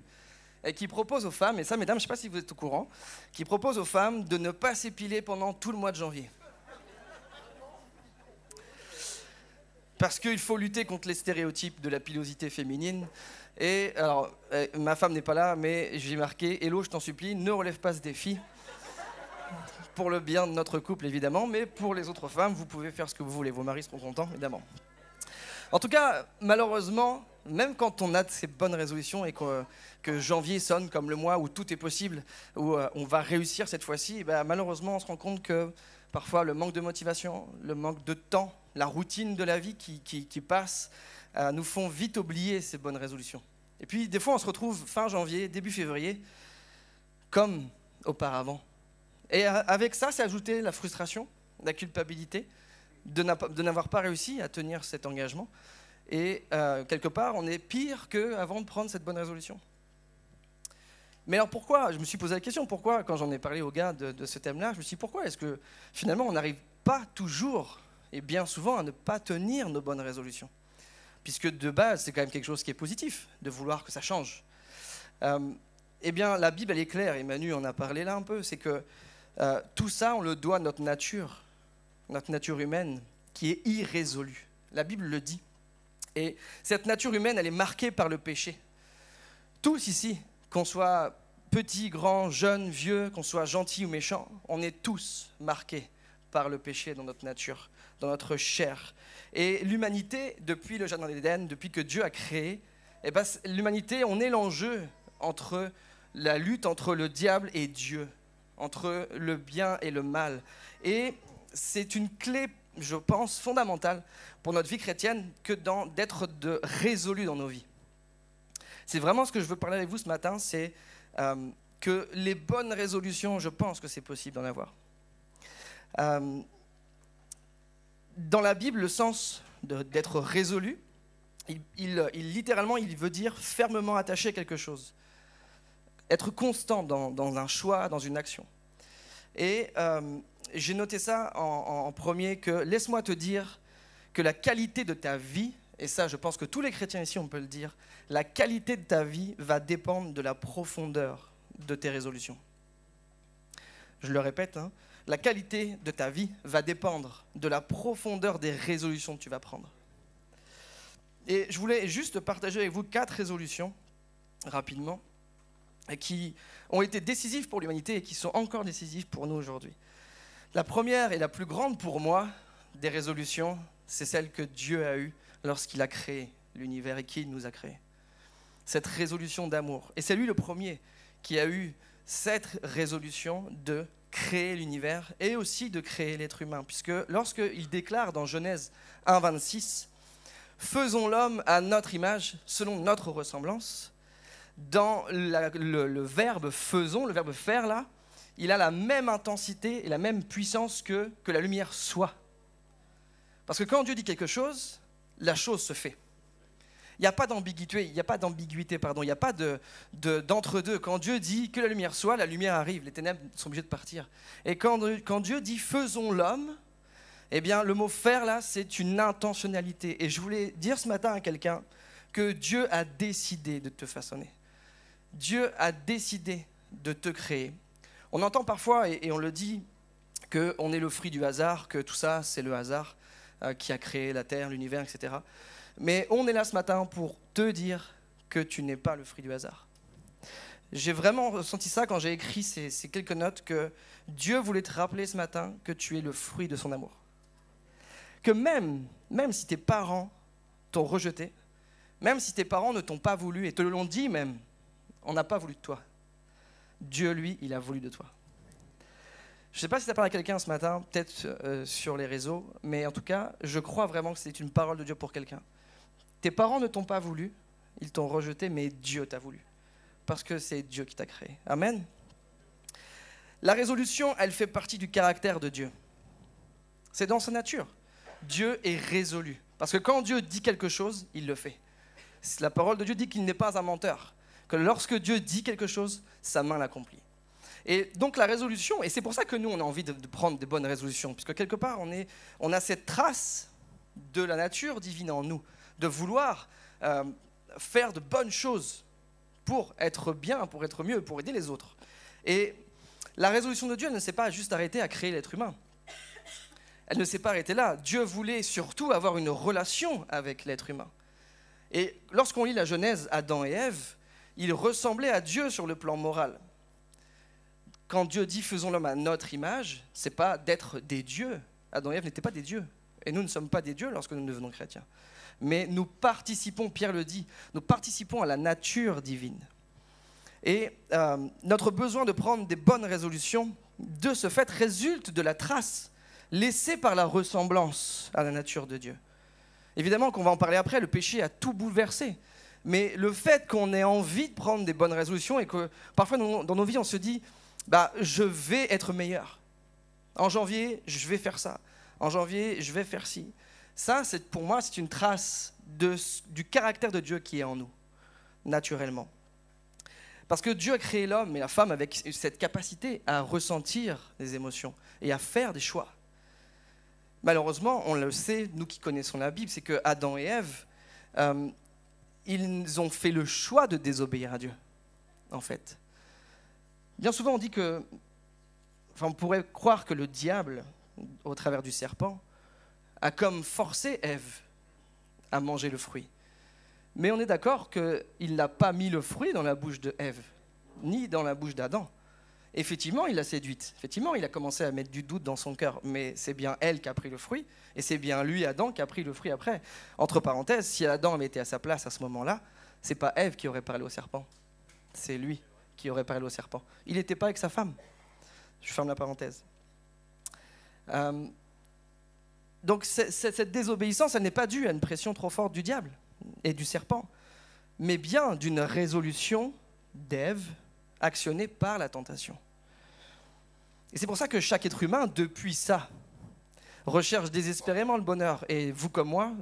et qui propose aux femmes, et ça, mesdames, je ne sais pas si vous êtes au courant, qui propose aux femmes de ne pas s'épiler pendant tout le mois de janvier. Parce qu'il faut lutter contre les stéréotypes de la pilosité féminine. Et alors, ma femme n'est pas là, mais j'ai marqué, Hello, je t'en supplie, ne relève pas ce défi. Pour le bien de notre couple, évidemment, mais pour les autres femmes, vous pouvez faire ce que vous voulez. Vos maris seront contents, évidemment. En tout cas, malheureusement, même quand on a ces bonnes résolutions et que janvier sonne comme le mois où tout est possible, où on va réussir cette fois-ci, malheureusement, on se rend compte que parfois le manque de motivation, le manque de temps, la routine de la vie qui passe, nous font vite oublier ces bonnes résolutions. Et puis, des fois, on se retrouve fin janvier, début février, comme auparavant. Et avec ça, s'est ajoutée la frustration, la culpabilité de n'avoir pas réussi à tenir cet engagement. Et quelque part, on est pire qu'avant de prendre cette bonne résolution. Mais alors pourquoi, je me suis posé la question, pourquoi quand j'en ai parlé aux gars de ce thème-là, je me suis dit pourquoi est-ce que finalement on n'arrive pas toujours et bien souvent à ne pas tenir nos bonnes résolutions? Puisque de base c'est quand même quelque chose qui est positif, de vouloir que ça change. Eh bien la Bible elle est claire, et Manu en a parlé là un peu, c'est que tout ça on le doit à notre nature humaine qui est irrésolue. La Bible le dit. Et cette nature humaine elle est marquée par le péché. Tous ici, qu'on soit petit, grand, jeune, vieux, qu'on soit gentil ou méchant, on est tous marqués par le péché dans notre nature, dans notre chair. Et l'humanité, depuis le Jardin d'Éden, depuis que Dieu a créé, eh ben, l'humanité, on est l'enjeu entre la lutte entre le diable et Dieu, entre le bien et le mal. Et c'est une clé, je pense, fondamentale pour notre vie chrétienne que d'être résolu dans nos vies. C'est vraiment ce que je veux parler avec vous ce matin, c'est que les bonnes résolutions, je pense que c'est possible d'en avoir. Dans la Bible, le sens d'être résolu, littéralement, il veut dire fermement attaché à quelque chose. Être constant dans un choix, dans une action. Et j'ai noté ça en premier, que laisse-moi te dire que la qualité de ta vie, et ça je pense que tous les chrétiens ici on peut le dire, la qualité de ta vie va dépendre de la profondeur de tes résolutions. Je le répète, la qualité de ta vie va dépendre de la profondeur des résolutions que tu vas prendre. Et je voulais juste partager avec vous 4 résolutions, rapidement, qui ont été décisives pour l'humanité et qui sont encore décisives pour nous aujourd'hui. La première et la plus grande pour moi des résolutions, c'est celle que Dieu a eue lorsqu'il a créé l'univers et qu'il nous a créés. Cette résolution d'amour. Et c'est lui le premier qui a eu cette résolution de créer l'univers et aussi de créer l'être humain. Puisque lorsqu'il déclare dans Genèse 1,26 « Faisons l'homme à notre image, selon notre ressemblance », dans le verbe « faisons », le verbe « faire » là, il a la même intensité et la même puissance que la lumière soit. Parce que quand Dieu dit quelque chose, la chose se fait. Il n'y a pas d'ambiguïté, il n'y a pas d'entre-deux. Quand Dieu dit que la lumière soit, la lumière arrive, les ténèbres sont obligées de partir. Et quand Dieu dit faisons l'homme, eh bien le mot faire là, c'est une intentionnalité. Et je voulais dire ce matin à quelqu'un que Dieu a décidé de te façonner. Dieu a décidé de te créer. On entend parfois, et on le dit, qu'on est le fruit du hasard, que tout ça c'est le hasard qui a créé la terre, l'univers, etc. Mais on est là ce matin pour te dire que tu n'es pas le fruit du hasard. J'ai vraiment ressenti ça quand j'ai écrit ces quelques notes, que Dieu voulait te rappeler ce matin que tu es le fruit de son amour. Que même si tes parents t'ont rejeté, même si tes parents ne t'ont pas voulu et te l'ont dit même, on n'a pas voulu de toi. Dieu, lui, il a voulu de toi. Je ne sais pas si tu as parlé à quelqu'un ce matin, peut-être sur les réseaux, mais en tout cas, je crois vraiment que c'est une parole de Dieu pour quelqu'un. Tes parents ne t'ont pas voulu, ils t'ont rejeté, mais Dieu t'a voulu. Parce que c'est Dieu qui t'a créé. Amen. La résolution, elle fait partie du caractère de Dieu. C'est dans sa nature. Dieu est résolu. Parce que quand Dieu dit quelque chose, il le fait. La parole de Dieu dit qu'il n'est pas un menteur. Que lorsque Dieu dit quelque chose, sa main l'accomplit. Et donc la résolution, et c'est pour ça que nous on a envie de prendre des bonnes résolutions, puisque quelque part on a cette trace de la nature divine en nous, de vouloir faire de bonnes choses pour être bien, pour être mieux, pour aider les autres. Et la résolution de Dieu ne s'est pas juste arrêtée à créer l'être humain. Elle ne s'est pas arrêtée là. Dieu voulait surtout avoir une relation avec l'être humain. Et lorsqu'on lit la Genèse, Adam et Ève, ils ressemblaient à Dieu sur le plan moral. Quand Dieu dit « faisons l'homme à notre image », ce n'est pas d'être des dieux. Adam et Ève n'étaient pas des dieux. Et nous ne sommes pas des dieux lorsque nous devenons chrétiens. Mais nous participons, Pierre le dit, nous participons à la nature divine. Et notre besoin de prendre des bonnes résolutions, de ce fait, résulte de la trace laissée par la ressemblance à la nature de Dieu. Évidemment qu'on va en parler après, le péché a tout bouleversé. Mais le fait qu'on ait envie de prendre des bonnes résolutions et que parfois dans nos vies on se dit je vais être meilleur. En janvier, je vais faire ça. En janvier, je vais faire ci. Ça, pour moi, c'est une trace du caractère de Dieu qui est en nous, naturellement. Parce que Dieu a créé l'homme et la femme avec cette capacité à ressentir des émotions et à faire des choix. Malheureusement, on le sait, nous qui connaissons la Bible, c'est que Adam et Ève, ils ont fait le choix de désobéir à Dieu, en fait. Bien souvent, on dit que, on pourrait croire que le diable, au travers du serpent, a comme forcé Ève à manger le fruit. Mais on est d'accord qu'il n'a pas mis le fruit dans la bouche de Ève, ni dans la bouche d'Adam. Effectivement, il l'a séduite. Effectivement, il a commencé à mettre du doute dans son cœur. Mais c'est bien elle qui a pris le fruit, et c'est bien lui, Adam, qui a pris le fruit après. Entre parenthèses, si Adam avait été à sa place à ce moment-là, c'est pas Ève qui aurait parlé au serpent. C'est lui qui aurait parlé au serpent. Il n'était pas avec sa femme. Je ferme la parenthèse. Donc cette désobéissance, elle n'est pas due à une pression trop forte du diable et du serpent, mais bien d'une résolution d'Ève actionnée par la tentation. Et c'est pour ça que chaque être humain, depuis ça, recherche désespérément le bonheur. Et vous comme moi,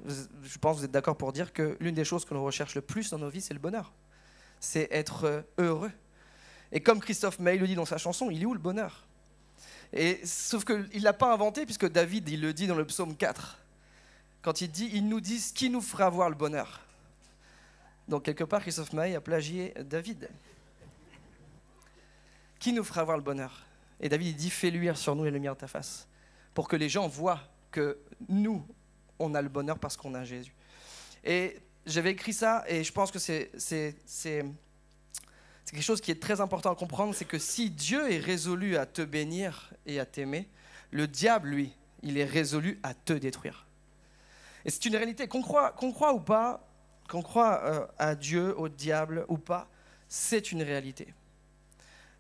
je pense que vous êtes d'accord pour dire que l'une des choses que l'on recherche le plus dans nos vies, c'est le bonheur. C'est être heureux. Et comme Christophe Maé le dit dans sa chanson, il est où le bonheur ? Sauf qu'il ne l'a pas inventé, puisque David, il le dit dans le psaume 4. Quand il dit, il nous dit ce qui nous fera voir le bonheur. Donc quelque part, Christophe Maé a plagié David. Qui nous fera voir le bonheur ? Et David, il dit, fais luire sur nous les lumières de ta face, pour que les gens voient que nous, on a le bonheur parce qu'on a Jésus. Et j'avais écrit ça, et je pense que c'est quelque chose qui est très important à comprendre, c'est que si Dieu est résolu à te bénir et à t'aimer, le diable, lui, il est résolu à te détruire. Et c'est une réalité, qu'on croit ou pas, qu'on croit à Dieu, au diable ou pas, c'est une réalité.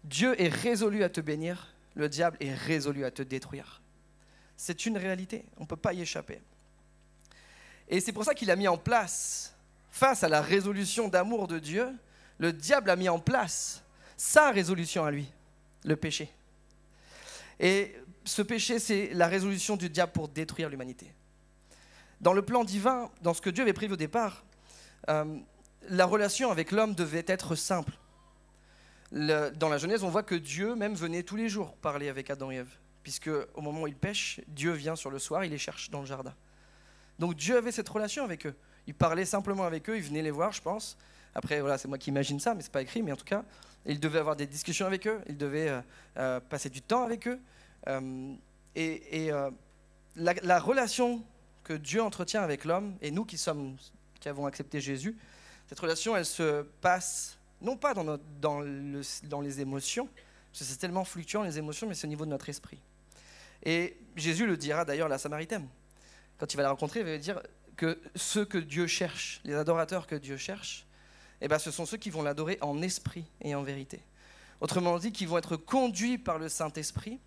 Dieu est résolu à te bénir, le diable est résolu à te détruire. C'est une réalité, on ne peut pas y échapper. Et c'est pour ça qu'il a mis en place, face à la résolution d'amour de Dieu, le diable a mis en place sa résolution à lui, le péché. Et ce péché, c'est la résolution du diable pour détruire l'humanité. Dans le plan divin, dans ce que Dieu avait prévu au départ, la relation avec l'homme devait être simple. Dans la Genèse, on voit que Dieu même venait tous les jours parler avec Adam et Ève, puisque au moment où ils pêchent, Dieu vient sur le soir, il les cherche dans le jardin. Donc Dieu avait cette relation avec eux. Il parlait simplement avec eux, il venait les voir, je pense. Après, voilà, c'est moi qui imagine ça, mais c'est pas écrit, mais en tout cas, il devait avoir des discussions avec eux, il devait passer du temps avec eux. La relation que Dieu entretient avec l'homme, et nous qui avons accepté Jésus, cette relation, elle se passe non pas dans les émotions, parce que c'est tellement fluctuant les émotions, mais c'est au niveau de notre esprit. Et Jésus le dira d'ailleurs à la Samaritaine. Quand il va la rencontrer, il va lui dire que ceux que Dieu cherche, les adorateurs que Dieu cherche, eh ben, ce sont ceux qui vont l'adorer en esprit et en vérité. Autrement dit, qui vont être conduits par le Saint-Esprit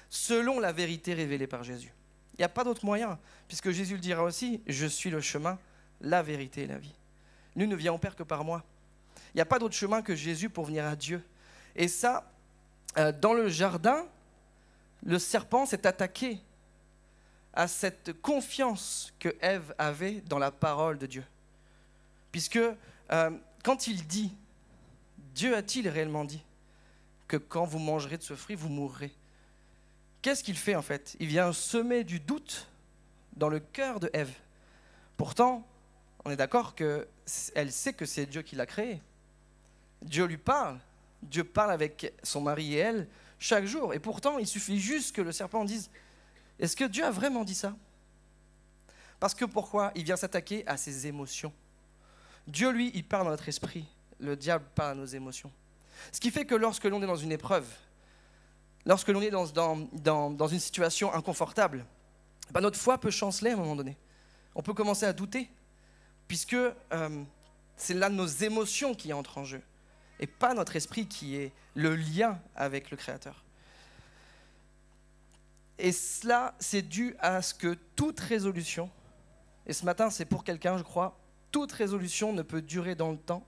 selon la vérité révélée par Jésus. Il n'y a pas d'autre moyen, puisque Jésus le dira aussi, je suis le chemin, la vérité et la vie. Nul ne vient au Père que par moi. Il n'y a pas d'autre chemin que Jésus pour venir à Dieu. Et ça, dans le jardin, le serpent s'est attaqué à cette confiance que Ève avait dans la parole de Dieu. Puisque quand il dit, Dieu a-t-il réellement dit que quand vous mangerez de ce fruit, vous mourrez? Qu'est-ce qu'il fait en fait? Il vient semer du doute dans le cœur de Ève. Pourtant, on est d'accord qu'elle sait que c'est Dieu qui l'a créée. Dieu lui parle. Dieu parle avec son mari et elle chaque jour. Et pourtant, il suffit juste que le serpent dise, est-ce que Dieu a vraiment dit ça? Parce que pourquoi? Il vient s'attaquer à ses émotions. Dieu, lui, il parle dans notre esprit. Le diable parle à nos émotions. Ce qui fait que lorsque l'on est dans une épreuve, lorsque l'on est dans une situation inconfortable, ben notre foi peut chanceler à un moment donné. On peut commencer à douter, puisque c'est là nos émotions qui entrent en jeu, et pas notre esprit qui est le lien avec le Créateur. Et cela, c'est dû à ce que toute résolution, et ce matin c'est pour quelqu'un, je crois, toute résolution ne peut durer dans le temps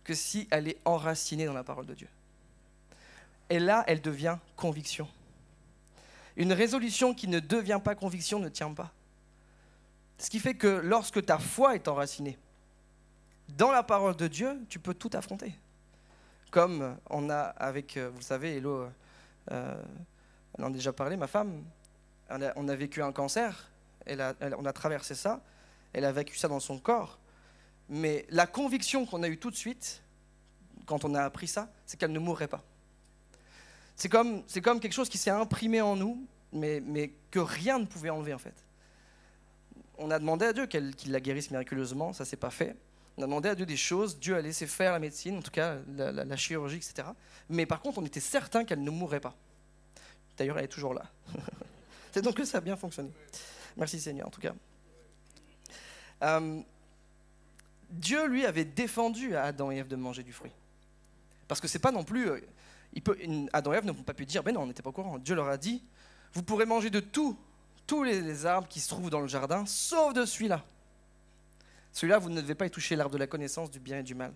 que si elle est enracinée dans la parole de Dieu. Et là, elle devient conviction. Une résolution qui ne devient pas conviction ne tient pas. Ce qui fait que lorsque ta foi est enracinée dans la parole de Dieu, tu peux tout affronter. comme on a avec, vous le savez, Hello, elle en a déjà parlé, ma femme, on a vécu un cancer, on a traversé ça, elle a vécu ça dans son corps, mais la conviction qu'on a eue tout de suite, quand on a appris ça, c'est qu'elle ne mourrait pas. C'est comme quelque chose qui s'est imprimé en nous, mais que rien ne pouvait enlever en fait. On a demandé à Dieu qu'il la guérisse miraculeusement, ça ne s'est pas fait. On a demandé à Dieu des choses, Dieu a laissé faire la médecine, en tout cas la chirurgie, etc. Mais par contre, on était certain qu'elle ne mourrait pas. D'ailleurs, elle est toujours là. C'est donc que ça a bien fonctionné. Merci Seigneur, en tout cas. Dieu, lui, avait défendu à Adam et Ève de manger du fruit. Parce que c'est pas non plus... Adam et Ève n'ont pas pu dire, non, on n'était pas au courant. Dieu leur a dit, vous pourrez manger de tous les arbres qui se trouvent dans le jardin, sauf de celui-là. Celui-là, vous ne devez pas y toucher, l'arbre de la connaissance du bien et du mal.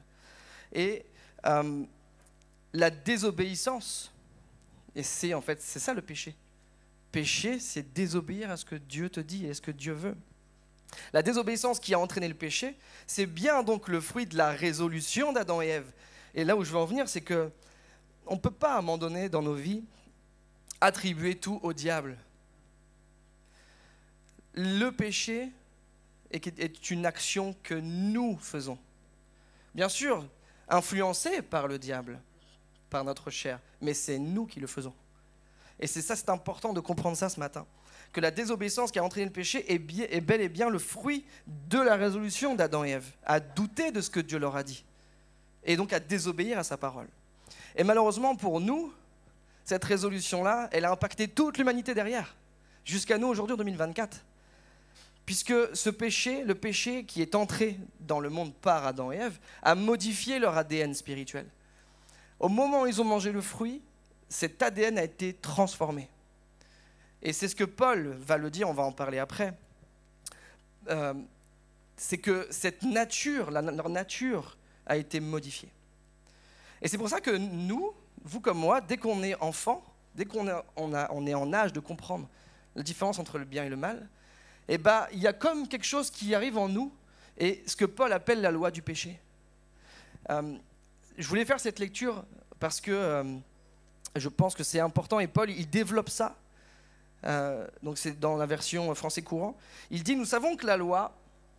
Et la désobéissance, et c'est ça le péché. Péché, c'est désobéir à ce que Dieu te dit et à ce que Dieu veut. La désobéissance qui a entraîné le péché, c'est bien donc le fruit de la résolution d'Adam et Ève. Et là où je veux en venir, c'est que on ne peut pas, à un moment donné dans nos vies, attribuer tout au diable. Le péché est une action que nous faisons. Bien sûr, influencé par le diable, par notre chair, mais c'est nous qui le faisons. Et c'est important de comprendre ça ce matin. Que la désobéissance qui a entraîné le péché est bel et bien le fruit de la résolution d'Adam et Ève, à douter de ce que Dieu leur a dit, et donc à désobéir à sa parole. Et malheureusement pour nous, cette résolution-là, elle a impacté toute l'humanité derrière, jusqu'à nous aujourd'hui en 2024. Puisque ce péché, le péché qui est entré dans le monde par Adam et Ève, a modifié leur ADN spirituel. Au moment où ils ont mangé le fruit, cet ADN a été transformé. Et c'est ce que Paul va le dire, on va en parler après. C'est que cette nature, leur nature a été modifiée. Et c'est pour ça que nous, vous comme moi, dès qu'on est enfant, dès qu'on est en âge de comprendre la différence entre le bien et le mal, eh ben, il y a comme quelque chose qui arrive en nous, et ce que Paul appelle la loi du péché. Je voulais faire cette lecture parce que je pense que c'est important, et Paul, il développe ça. Donc c'est dans la version français courant. Il dit, nous savons que la loi,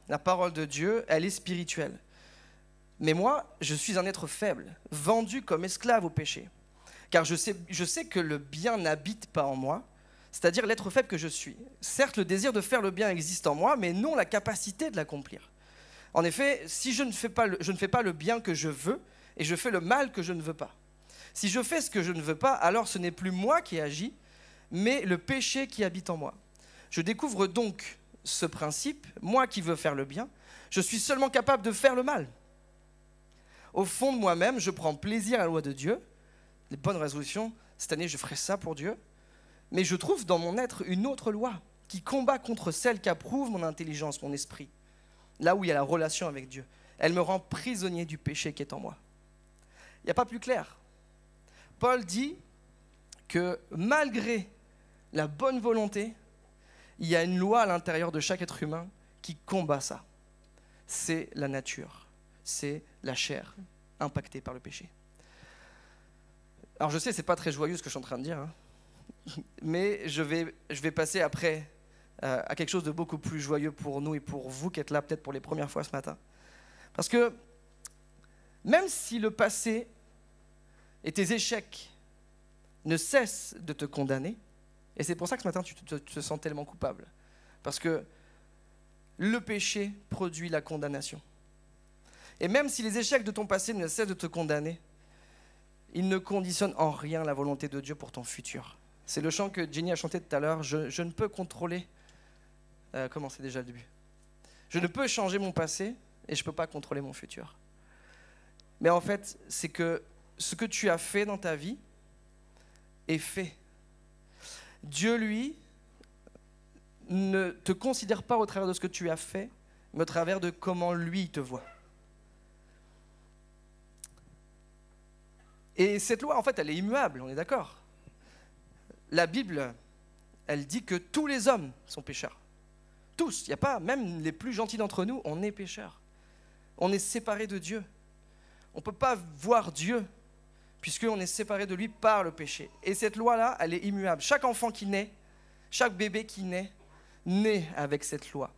la parole de Dieu, elle est spirituelle. Mais moi, je suis un être faible, vendu comme esclave au péché. Car je sais que le bien n'habite pas en moi, c'est-à-dire l'être faible que je suis. Certes, le désir de faire le bien existe en moi, mais non la capacité de l'accomplir. En effet, si je ne fais pas le bien que je veux, et je fais le mal que je ne veux pas. Si je fais ce que je ne veux pas, alors ce n'est plus moi qui agis, mais le péché qui habite en moi. Je découvre donc ce principe, moi qui veux faire le bien, je suis seulement capable de faire le mal. Au fond de moi-même, je prends plaisir à la loi de Dieu, les bonnes résolutions, cette année je ferai ça pour Dieu, mais je trouve dans mon être une autre loi qui combat contre celle qu'approuve mon intelligence, mon esprit, là où il y a la relation avec Dieu. Elle me rend prisonnier du péché qui est en moi. Il n'y a pas plus clair. Paul dit que malgré la bonne volonté, il y a une loi à l'intérieur de chaque être humain qui combat ça. C'est la nature, c'est la chair impactée par le péché. Alors je sais, c'est pas très joyeux ce que je suis en train de dire, hein, mais je vais passer après à quelque chose de beaucoup plus joyeux pour nous et pour vous qui êtes là peut-être pour les premières fois ce matin. Parce que même si le passé et tes échecs ne cessent de te condamner, et c'est pour ça que ce matin tu te sens tellement coupable, parce que le péché produit la condamnation. Et même si les échecs de ton passé ne cessent de te condamner, ils ne conditionnent en rien la volonté de Dieu pour ton futur. C'est le chant que Jenny a chanté tout à l'heure, je ne peux contrôler, comment c'est déjà le début ? Je ne peux changer mon passé et je ne peux pas contrôler mon futur. Mais en fait, c'est que ce que tu as fait dans ta vie est fait. Dieu, lui, ne te considère pas au travers de ce que tu as fait, mais au travers de comment lui te voit. Et cette loi, en fait, elle est immuable, on est d'accord. La Bible, elle dit que tous les hommes sont pécheurs. Tous, il n'y a pas, même les plus gentils d'entre nous, on est pécheurs. On est séparés de Dieu. On ne peut pas voir Dieu puisqu'on est séparé de lui par le péché. Et cette loi-là, elle est immuable. Chaque enfant qui naît, chaque bébé qui naît avec cette loi.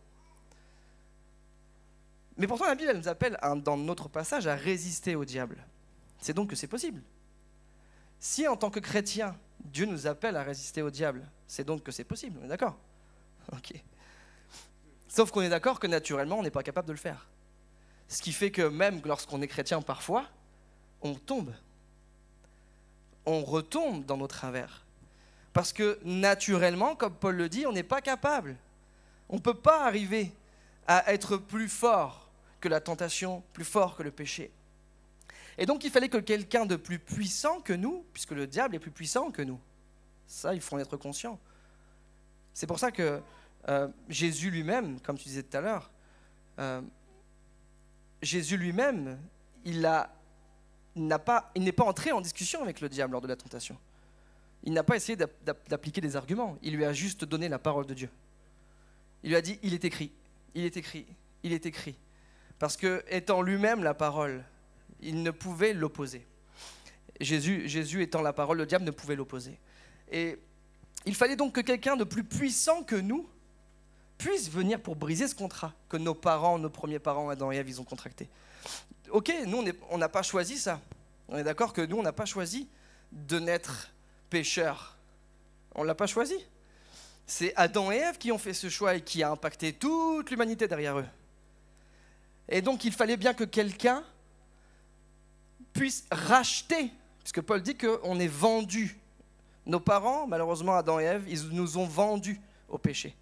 Mais pourtant, la Bible, elle nous appelle, dans notre passage, à résister au diable. C'est donc que c'est possible. Si, en tant que chrétien, Dieu nous appelle à résister au diable, c'est donc que c'est possible, on est d'accord? Ok. Sauf qu'on est d'accord que naturellement, on n'est pas capable de le faire. Ce qui fait que même lorsqu'on est chrétien, parfois, on tombe. On retombe dans nos travers. Parce que naturellement, comme Paul le dit, on n'est pas capable. On ne peut pas arriver à être plus fort que la tentation, plus fort que le péché. Et donc, il fallait que quelqu'un de plus puissant que nous, puisque le diable est plus puissant que nous. Ça, il faut en être conscient. C'est pour ça que Jésus lui-même, comme tu disais tout à l'heure, Jésus lui-même, il n'est pas entré en discussion avec le diable lors de la tentation. Il n'a pas essayé d'appliquer des arguments. Il lui a juste donné la parole de Dieu. Il lui a dit, il est écrit, il est écrit, il est écrit. Parce que, étant lui-même la parole, il ne pouvait l'opposer. Jésus étant la parole, le diable ne pouvait l'opposer. Et il fallait donc que quelqu'un de plus puissant que nous puisse venir pour briser ce contrat que nos premiers parents, Adam et Ève, ils ont contracté. Ok, nous, on n'a pas choisi ça. On est d'accord que nous, on n'a pas choisi de naître pécheurs. On ne l'a pas choisi. C'est Adam et Ève qui ont fait ce choix et qui a impacté toute l'humanité derrière eux. Et donc, il fallait bien que quelqu'un puisse racheter, puisque Paul dit qu'on est vendu. Nos parents, malheureusement, Adam et Ève, ils nous ont vendus au péché,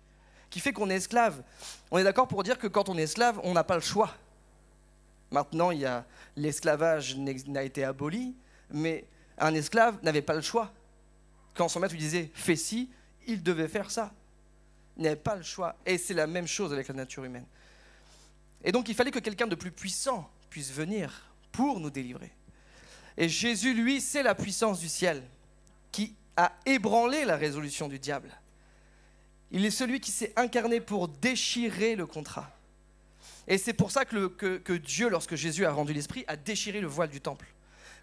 qui fait qu'on est esclave. On est d'accord pour dire que quand on est esclave, on n'a pas le choix. Maintenant, l'esclavage n'a été aboli, mais un esclave n'avait pas le choix. Quand son maître lui disait « fais ci », il devait faire ça. Il n'avait pas le choix. Et c'est la même chose avec la nature humaine. Et donc, il fallait que quelqu'un de plus puissant puisse venir pour nous délivrer. Et Jésus, lui, c'est la puissance du ciel qui a ébranlé la résolution du diable. Il est celui qui s'est incarné pour déchirer le contrat. Et c'est pour ça que Dieu, lorsque Jésus a rendu l'esprit, a déchiré le voile du temple.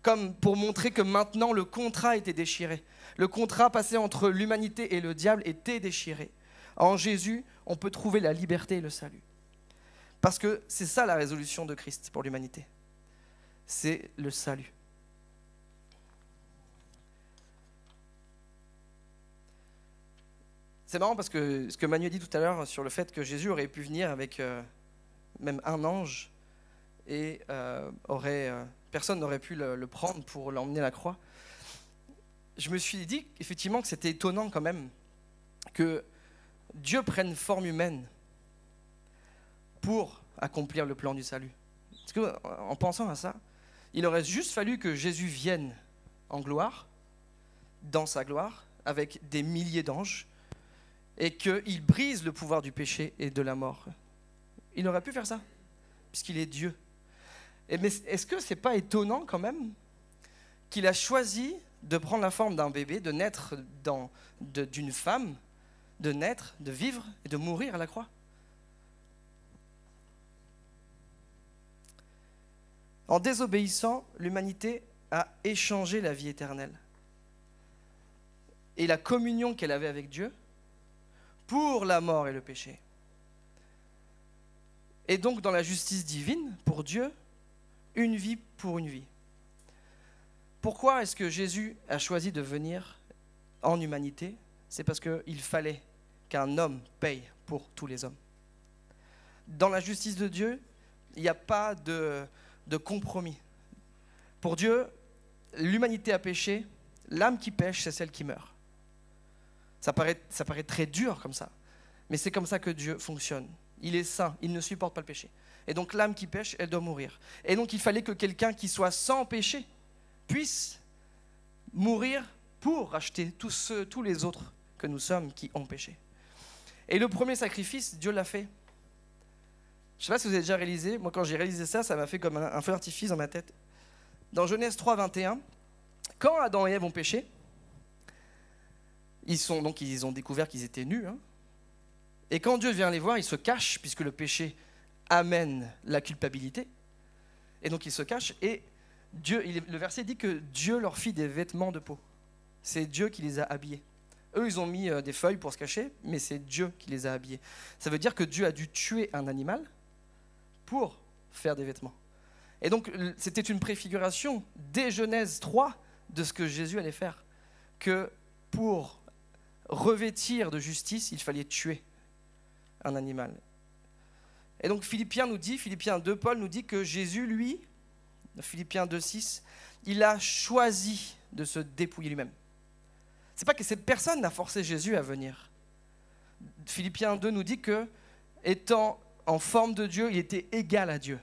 Comme pour montrer que maintenant le contrat était déchiré. Le contrat passé entre l'humanité et le diable était déchiré. En Jésus, on peut trouver la liberté et le salut. Parce que c'est ça la résolution de Christ pour l'humanité. C'est le salut. C'est marrant parce que ce que Manu a dit tout à l'heure sur le fait que Jésus aurait pu venir avec même un ange et personne n'aurait pu le prendre pour l'emmener à la croix. Je me suis dit effectivement que c'était étonnant quand même que Dieu prenne forme humaine pour accomplir le plan du salut. Parce qu'en pensant à ça, il aurait juste fallu que Jésus vienne en gloire, dans sa gloire, avec des milliers d'anges, et qu'il brise le pouvoir du péché et de la mort. Il aurait pu faire ça, puisqu'il est Dieu. Mais est-ce que ce n'est pas étonnant quand même qu'il a choisi de prendre la forme d'un bébé, de naître d'une femme, de naître, de vivre et de mourir à la croix? En désobéissant, l'humanité a échangé la vie éternelle et la communion qu'elle avait avec Dieu pour la mort et le péché. Et donc, dans la justice divine, pour Dieu, une vie pour une vie. Pourquoi est-ce que Jésus a choisi de venir en humanité? C'est parce qu'il fallait qu'un homme paye pour tous les hommes. Dans la justice de Dieu, il n'y a pas de compromis. Pour Dieu, l'humanité a péché, l'âme qui pêche, c'est celle qui meurt. Ça paraît très dur comme ça, mais c'est comme ça que Dieu fonctionne. Il est saint, il ne supporte pas le péché. Et donc l'âme qui pêche, elle doit mourir. Et donc il fallait que quelqu'un qui soit sans péché puisse mourir pour racheter tous les autres que nous sommes qui ont péché. Et le premier sacrifice, Dieu l'a fait. Je ne sais pas si vous avez déjà réalisé, moi quand j'ai réalisé ça, ça m'a fait comme un feu d'artifice dans ma tête. Dans Genèse 3, 21, quand Adam et Ève ont péché, ils ont découvert qu'ils étaient nus. Et quand Dieu vient les voir, ils se cachent, puisque le péché amène la culpabilité. Et donc ils se cachent. Et le verset dit que Dieu leur fit des vêtements de peau. C'est Dieu qui les a habillés. Eux, ils ont mis des feuilles pour se cacher, mais c'est Dieu qui les a habillés. Ça veut dire que Dieu a dû tuer un animal pour faire des vêtements. Et donc, c'était une préfiguration dès Genèse 3 de ce que Jésus allait faire. Que pour revêtir de justice, il fallait tuer un animal. Et donc, Philippiens 2, Paul nous dit que Jésus, lui, Philippiens 2,6, il a choisi de se dépouiller lui-même. C'est pas que cette personne n'a forcé Jésus à venir. Philippiens 2 nous dit que, étant en forme de Dieu, il était égal à Dieu.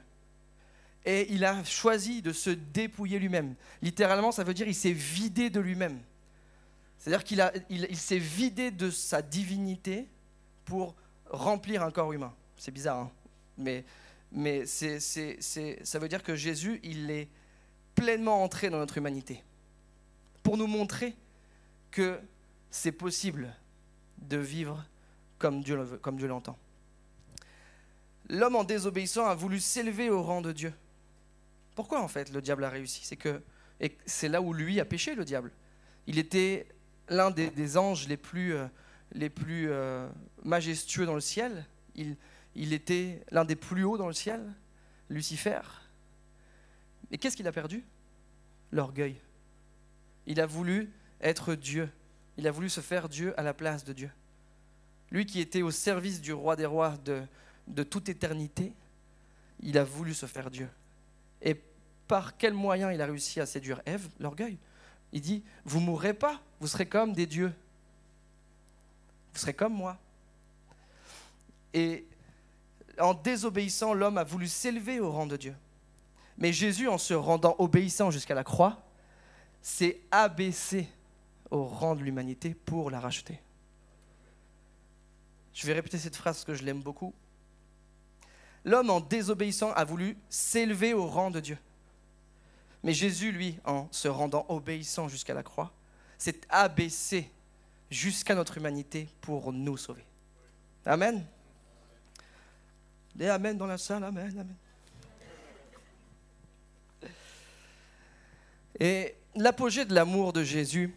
Et il a choisi de se dépouiller lui-même. Littéralement, ça veut dire qu'il s'est vidé de lui-même. C'est-à-dire qu'il s'est vidé de sa divinité pour remplir un corps humain. C'est bizarre, hein, mais ça veut dire que Jésus, il est pleinement entré dans notre humanité pour nous montrer que c'est possible de vivre comme Dieu le veut, comme Dieu l'entend. L'homme en désobéissant a voulu s'élever au rang de Dieu. Pourquoi en fait le diable a réussi ? Et c'est là où lui a péché, le diable. Il était l'un des anges les plus majestueux dans le ciel. Il était l'un des plus hauts dans le ciel, Lucifer. Et qu'est-ce qu'il a perdu ? L'orgueil. Il a voulu être Dieu. Il a voulu se faire Dieu à la place de Dieu. Lui qui était au service du roi des rois de toute éternité, il a voulu se faire Dieu. Et par quel moyen il a réussi à séduire Ève ? L'orgueil. Il dit, vous ne mourrez pas, vous serez comme des dieux. Vous serez comme moi. Et en désobéissant, l'homme a voulu s'élever au rang de Dieu. Mais Jésus, en se rendant obéissant jusqu'à la croix, s'est abaissé au rang de l'humanité pour la racheter. Je vais répéter cette phrase parce que je l'aime beaucoup. L'homme, en désobéissant, a voulu s'élever au rang de Dieu. Mais Jésus, lui, en se rendant obéissant jusqu'à la croix, s'est abaissé jusqu'à notre humanité pour nous sauver. Amen. Des amen dans la salle, amen, amen. Et l'apogée de l'amour de Jésus,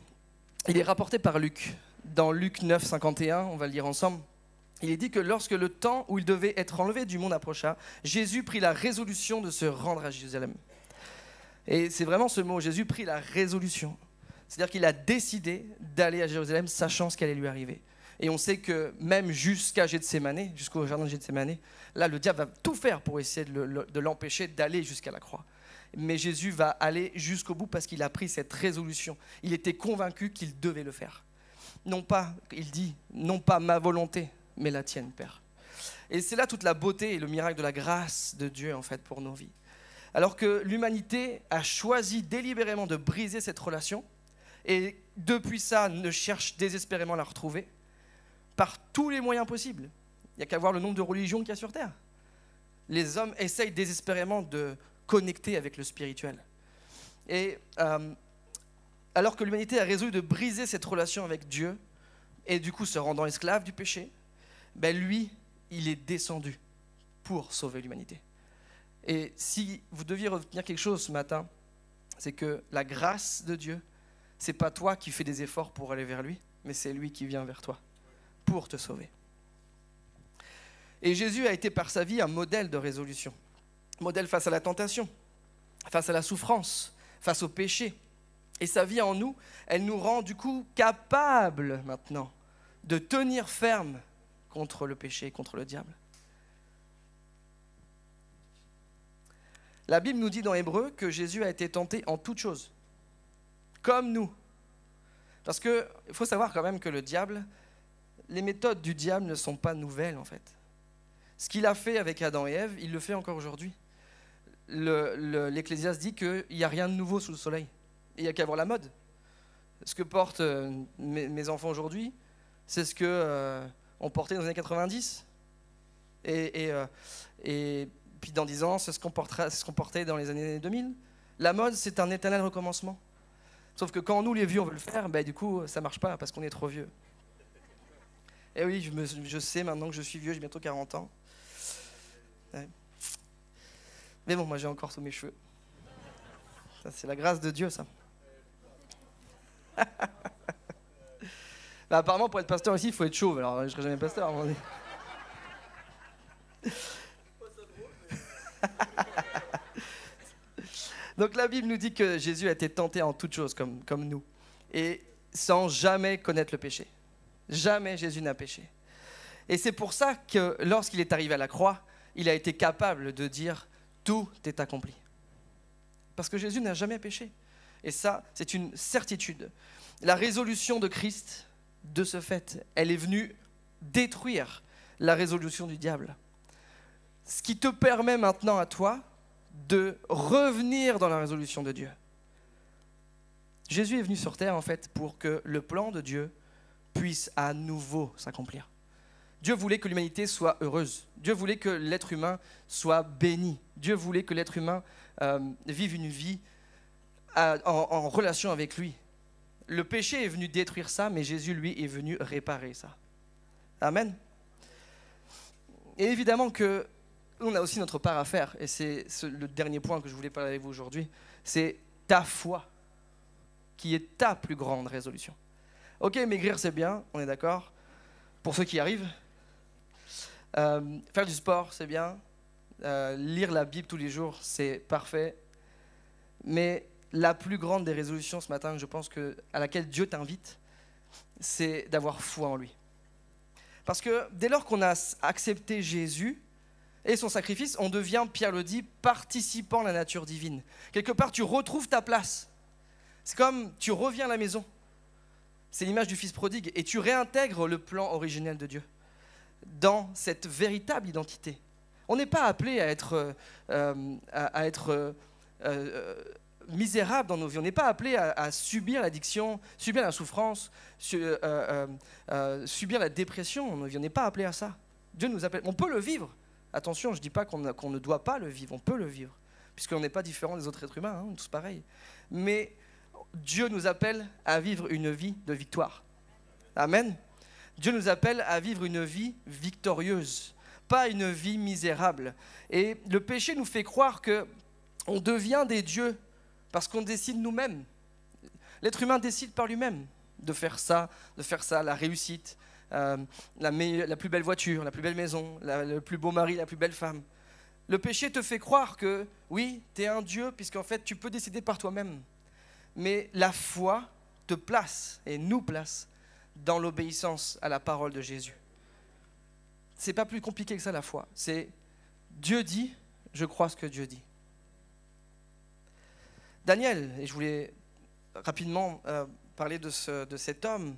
il est rapporté par Luc. Dans Luc 9, 51, on va le lire ensemble. Il est dit que lorsque le temps où il devait être enlevé du monde approcha, Jésus prit la résolution de se rendre à Jérusalem. Et c'est vraiment ce mot, Jésus prit la résolution. C'est-à-dire qu'il a décidé d'aller à Jérusalem sachant ce qui allait lui arriver. Et on sait que même jusqu'à Gethsémani, jusqu'au jardin de Gethsémani, là le diable va tout faire pour essayer de l'empêcher d'aller jusqu'à la croix. Mais Jésus va aller jusqu'au bout parce qu'il a pris cette résolution. Il était convaincu qu'il devait le faire. Non pas, il dit, non pas ma volonté, mais la tienne, Père. Et c'est là toute la beauté et le miracle de la grâce de Dieu, en fait, pour nos vies. Alors que l'humanité a choisi délibérément de briser cette relation, et depuis ça, ne cherche désespérément à la retrouver, par tous les moyens possibles. Il n'y a qu'à voir le nombre de religions qu'il y a sur Terre. Les hommes essayent désespérément de connecter avec le spirituel. Et alors que l'humanité a résolu de briser cette relation avec Dieu, et du coup se rendant esclave du péché, ben lui, il est descendu pour sauver l'humanité. Et si vous deviez retenir quelque chose ce matin, c'est que la grâce de Dieu, c'est pas toi qui fais des efforts pour aller vers lui, mais c'est lui qui vient vers toi pour te sauver. Et Jésus a été par sa vie un modèle de résolution. Modèle face à la tentation, face à la souffrance, face au péché. Et sa vie en nous, elle nous rend du coup capables maintenant de tenir ferme contre le péché, contre le diable. La Bible nous dit dans Hébreux que Jésus a été tenté en toutes choses, comme nous. Parce qu'il faut savoir quand même que le diable, les méthodes du diable ne sont pas nouvelles en fait. Ce qu'il a fait avec Adam et Ève, il le fait encore aujourd'hui. L'Ecclésiaste dit qu'il n'y a rien de nouveau sous le soleil. Et il n'y a qu'à voir la mode. Ce que portent mes enfants aujourd'hui, c'est ce qu'on portait dans les années 90. Et puis dans 10 ans, c'est ce qu'on portait dans les années 2000. La mode, c'est un éternel recommencement. Sauf que quand nous, les vieux, on veut le faire, du coup, ça ne marche pas parce qu'on est trop vieux. Et oui, je sais maintenant que je suis vieux, j'ai bientôt 40 ans. Ouais. Mais bon, moi j'ai encore tous mes cheveux. Ça, c'est la grâce de Dieu, ça. Bah, apparemment, pour être pasteur ici, il faut être chauve. Alors, je ne serai jamais pasteur. À un moment donné. Donc, la Bible nous dit que Jésus a été tenté en toutes choses, comme nous. Et sans jamais connaître le péché. Jamais Jésus n'a péché. Et c'est pour ça que lorsqu'il est arrivé à la croix, il a été capable de dire « Tout est accompli ». Parce que Jésus n'a jamais péché. Et ça, c'est une certitude. La résolution de Christ, de ce fait, elle est venue détruire la résolution du diable. Ce qui te permet maintenant à toi de revenir dans la résolution de Dieu. Jésus est venu sur terre, en fait, pour que le plan de Dieu puisse à nouveau s'accomplir. Dieu voulait que l'humanité soit heureuse. Dieu voulait que l'être humain soit béni. Dieu voulait que l'être humain vive une vie en relation avec lui. Le péché est venu détruire ça, mais Jésus, lui, est venu réparer ça. Amen. Et évidemment que on a aussi notre part à faire, et c'est le dernier point que je voulais parler avec vous aujourd'hui, c'est ta foi, qui est ta plus grande résolution. Ok, maigrir c'est bien, on est d'accord, pour ceux qui arrivent. Faire du sport c'est bien, lire la Bible tous les jours c'est parfait, mais la plus grande des résolutions ce matin, je pense à laquelle Dieu t'invite, c'est d'avoir foi en lui. Parce que dès lors qu'on a accepté Jésus et son sacrifice, on devient, Pierre le dit, participant à la nature divine. Quelque part, tu retrouves ta place. C'est comme tu reviens à la maison. C'est l'image du fils prodigue. Et tu réintègres le plan originel de Dieu dans cette véritable identité. On n'est pas appelé à être misérable dans nos vies. On n'est pas appelé à subir l'addiction, subir la souffrance, subir la dépression. On n'est pas appelé à ça. Dieu nous appelle. On peut le vivre. Attention, je ne dis pas qu'on ne doit pas le vivre. On peut le vivre, puisqu'on n'est pas différent des autres êtres humains. Hein, on est tous pareils. Mais Dieu nous appelle à vivre une vie de victoire. Amen. Dieu nous appelle à vivre une vie victorieuse, pas une vie misérable. Et le péché nous fait croire qu'on devient des dieux parce qu'on décide nous-mêmes. L'être humain décide par lui-même de faire ça, la réussite, la plus belle voiture, la plus belle maison, le plus beau mari, la plus belle femme. Le péché te fait croire que, oui, tu es un dieu, puisqu'en fait, tu peux décider par toi-même. Mais la foi te place et nous place dans l'obéissance à la parole de Jésus. C'est pas plus compliqué que ça, la foi. C'est Dieu dit, je crois ce que Dieu dit. Daniel, et je voulais rapidement parler de cet homme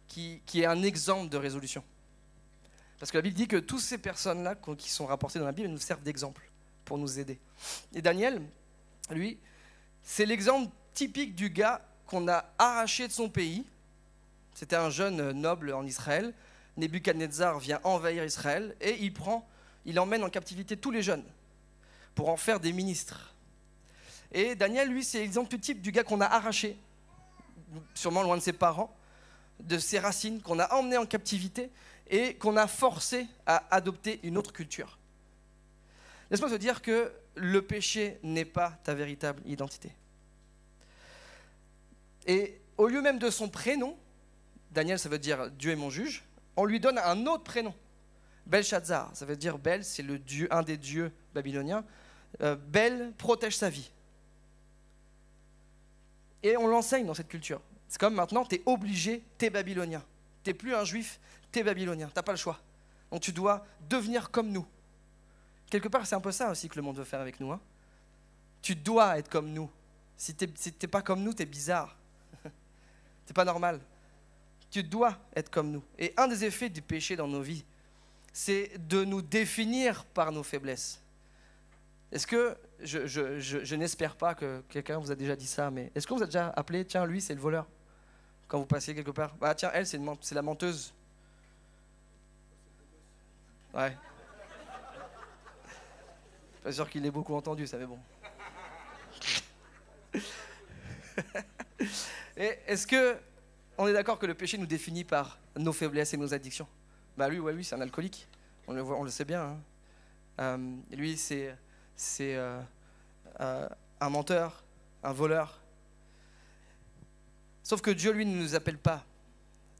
qui est un exemple de résolution. Parce que la Bible dit que toutes ces personnes-là qui sont rapportées dans la Bible nous servent d'exemple pour nous aider. Et Daniel, lui, c'est l'exemple typique du gars qu'on a arraché de son pays. C'était un jeune noble en Israël. Nebuchadnezzar vient envahir Israël et il emmène en captivité tous les jeunes pour en faire des ministres. Et Daniel, lui, c'est l'exemple type du gars qu'on a arraché, sûrement loin de ses parents, de ses racines, qu'on a emmené en captivité et qu'on a forcé à adopter une autre culture. Laisse-moi te dire que le péché n'est pas ta véritable identité. Et au lieu même de son prénom, Daniel, ça veut dire Dieu est mon juge, on lui donne un autre prénom, Belshazzar. Ça veut dire Bel, c'est un des dieux babyloniens. Bel protège sa vie. Et on l'enseigne dans cette culture. C'est comme maintenant, tu es obligé, tu es babylonien. Tu n'es plus un juif, tu es babylonien. Tu n'as pas le choix. Donc tu dois devenir comme nous. Quelque part, c'est un peu ça aussi que le monde veut faire avec nous. Hein. Tu dois être comme nous. Si tu n'es pas comme nous, tu es bizarre. Tu n'es pas normal. Tu dois être comme nous. Et un des effets du péché dans nos vies, c'est de nous définir par nos faiblesses. Est-ce que, je n'espère pas que quelqu'un vous a déjà dit ça, mais est-ce que vous avez déjà appelé, tiens, lui, c'est le voleur, quand vous passez quelque part? Bah tiens, elle, c'est la menteuse. Ouais. Pas sûr qu'il l'ait beaucoup entendu, ça, mais bon. Et est-ce que on est d'accord que le péché nous définit par nos faiblesses et nos addictions? Bah lui, c'est un alcoolique. On le sait bien. Hein. Lui, c'est un menteur, un voleur. Sauf que Dieu, lui, ne nous appelle pas,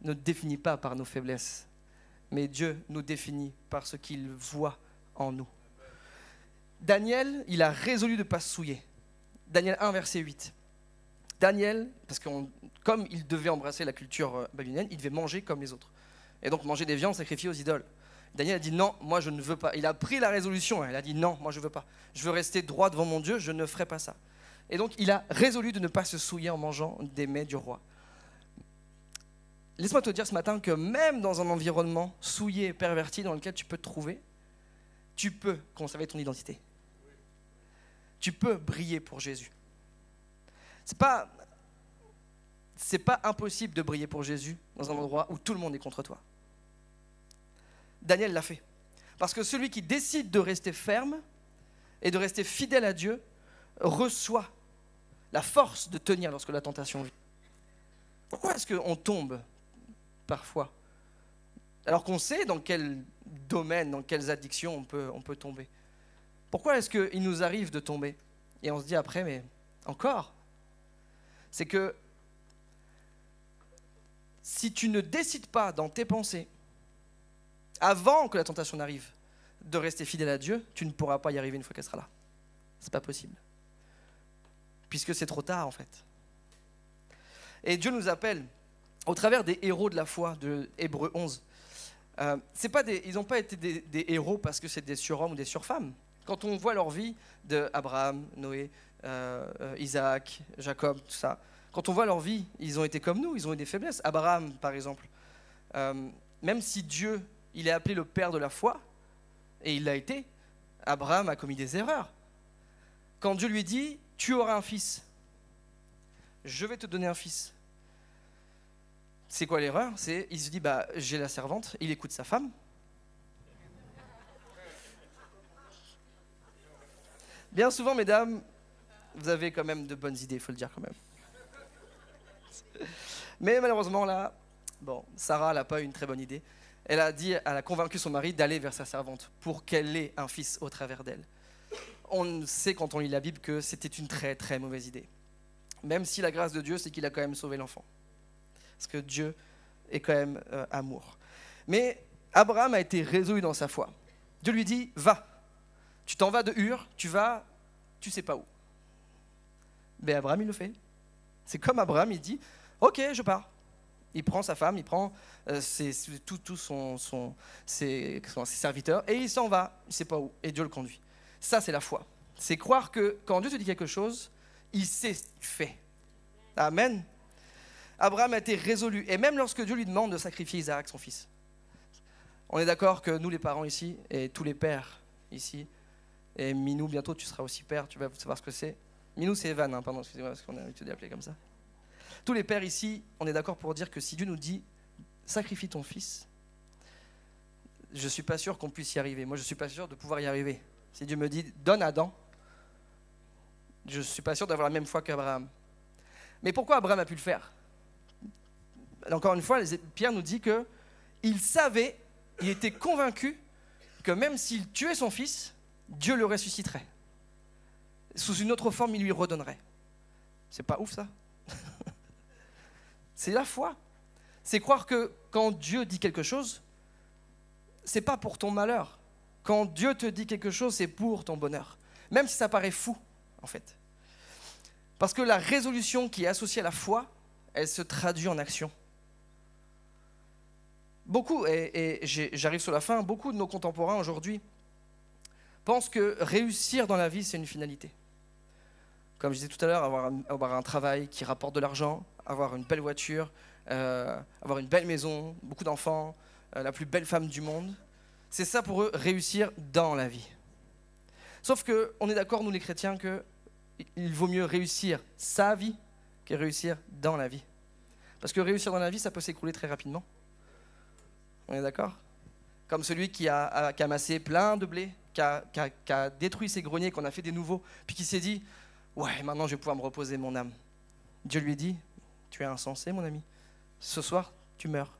ne définit pas par nos faiblesses, mais Dieu nous définit par ce qu'il voit en nous. Daniel, il a résolu de ne pas se souiller. Daniel 1, verset 8. Daniel, parce que comme il devait embrasser la culture babylonienne, il devait manger comme les autres. Et donc manger des viandes sacrifiées aux idoles. Daniel a dit non, moi je ne veux pas. Il a pris la résolution, il a dit non, moi je ne veux pas. Je veux rester droit devant mon Dieu, je ne ferai pas ça. Et donc il a résolu de ne pas se souiller en mangeant des mets du roi. Laisse-moi te dire ce matin que même dans un environnement souillé et perverti dans lequel tu peux te trouver, tu peux conserver ton identité. Tu peux briller pour Jésus. C'est pas impossible de briller pour Jésus dans un endroit où tout le monde est contre toi. Daniel l'a fait. Parce que celui qui décide de rester ferme et de rester fidèle à Dieu reçoit la force de tenir lorsque la tentation vient. Pourquoi est-ce qu'on tombe parfois alors qu'on sait dans quel domaine, dans quelles addictions on peut tomber? Pourquoi est-ce qu'il nous arrive de tomber? Et on se dit après, mais encore? C'est que si tu ne décides pas dans tes pensées, avant que la tentation n'arrive, de rester fidèle à Dieu, tu ne pourras pas y arriver une fois qu'elle sera là. C'est pas possible. Puisque c'est trop tard en fait. Et Dieu nous appelle, au travers des héros de la foi de Hébreux 11, ils n'ont pas été des héros parce que c'est des surhommes ou des surfemmes. Quand on voit leur vie d'Abraham, Noé, Isaac, Jacob, tout ça, quand on voit leur vie, ils ont été comme nous, ils ont eu des faiblesses. Abraham, par exemple, même si Dieu, il est appelé le père de la foi, et il l'a été, Abraham a commis des erreurs. Quand Dieu lui dit, tu auras un fils, je vais te donner un fils. C'est quoi l'erreur? Il se dit, j'ai la servante, il écoute sa femme. Bien souvent, mesdames, vous avez quand même de bonnes idées, il faut le dire quand même. Mais malheureusement, là, Sarah n'a pas eu une très bonne idée. Elle a convaincu son mari d'aller vers sa servante pour qu'elle ait un fils au travers d'elle. On sait quand on lit la Bible que c'était une très très mauvaise idée. Même si la grâce de Dieu, c'est qu'il a quand même sauvé l'enfant. Parce que Dieu est quand même amour. Mais Abraham a été résolu dans sa foi. Dieu lui dit, va. Tu t'en vas de Ur, tu vas, tu sais pas où. Mais Abraham, il le fait. C'est comme Abraham, il dit, ok, je pars. Il prend sa femme, il prend ses serviteurs et il s'en va, il ne sait pas où, et Dieu le conduit. Ça, c'est la foi. C'est croire que quand Dieu te dit quelque chose, il sait ce qu'il fait. Amen. Abraham a été résolu. Et même lorsque Dieu lui demande de sacrifier Isaac, son fils. On est d'accord que nous, les parents ici, et tous les pères ici, et Minou, bientôt tu seras aussi père, tu vas savoir ce que c'est. Minou, c'est Evan, pardon, excusez-moi, parce qu'on a l'habitude d'appeler comme ça. Tous les pères ici, on est d'accord pour dire que si Dieu nous dit « sacrifie ton fils », je ne suis pas sûr qu'on puisse y arriver. Moi, je ne suis pas sûr de pouvoir y arriver. Si Dieu me dit « donne Adam », je ne suis pas sûr d'avoir la même foi qu'Abraham. Mais pourquoi Abraham a pu le faire? Encore une fois, Pierre nous dit qu'il savait, il était convaincu que même s'il tuait son fils, Dieu le ressusciterait. Sous une autre forme, il lui redonnerait. C'est pas ouf ça? C'est la foi. C'est croire que quand Dieu dit quelque chose, c'est pas pour ton malheur. Quand Dieu te dit quelque chose, c'est pour ton bonheur. Même si ça paraît fou, en fait. Parce que la résolution qui est associée à la foi, elle se traduit en action. Beaucoup, et j'arrive sur la fin, beaucoup de nos contemporains aujourd'hui pensent que réussir dans la vie, c'est une finalité. Comme je disais tout à l'heure, avoir un travail qui rapporte de l'argent, avoir une belle voiture, avoir une belle maison, beaucoup d'enfants, la plus belle femme du monde. C'est ça pour eux, réussir dans la vie. Sauf qu'on est d'accord, nous les chrétiens, qu'il vaut mieux réussir sa vie que réussir dans la vie. Parce que réussir dans la vie, ça peut s'écrouler très rapidement. On est d'accord? Comme celui qui a amassé plein de blé, qui a détruit ses greniers, qu'on a fait des nouveaux, puis qui s'est dit « Ouais, maintenant je vais pouvoir me reposer mon âme ». Dieu lui dit « Tu es insensé, mon ami. Ce soir, tu meurs. »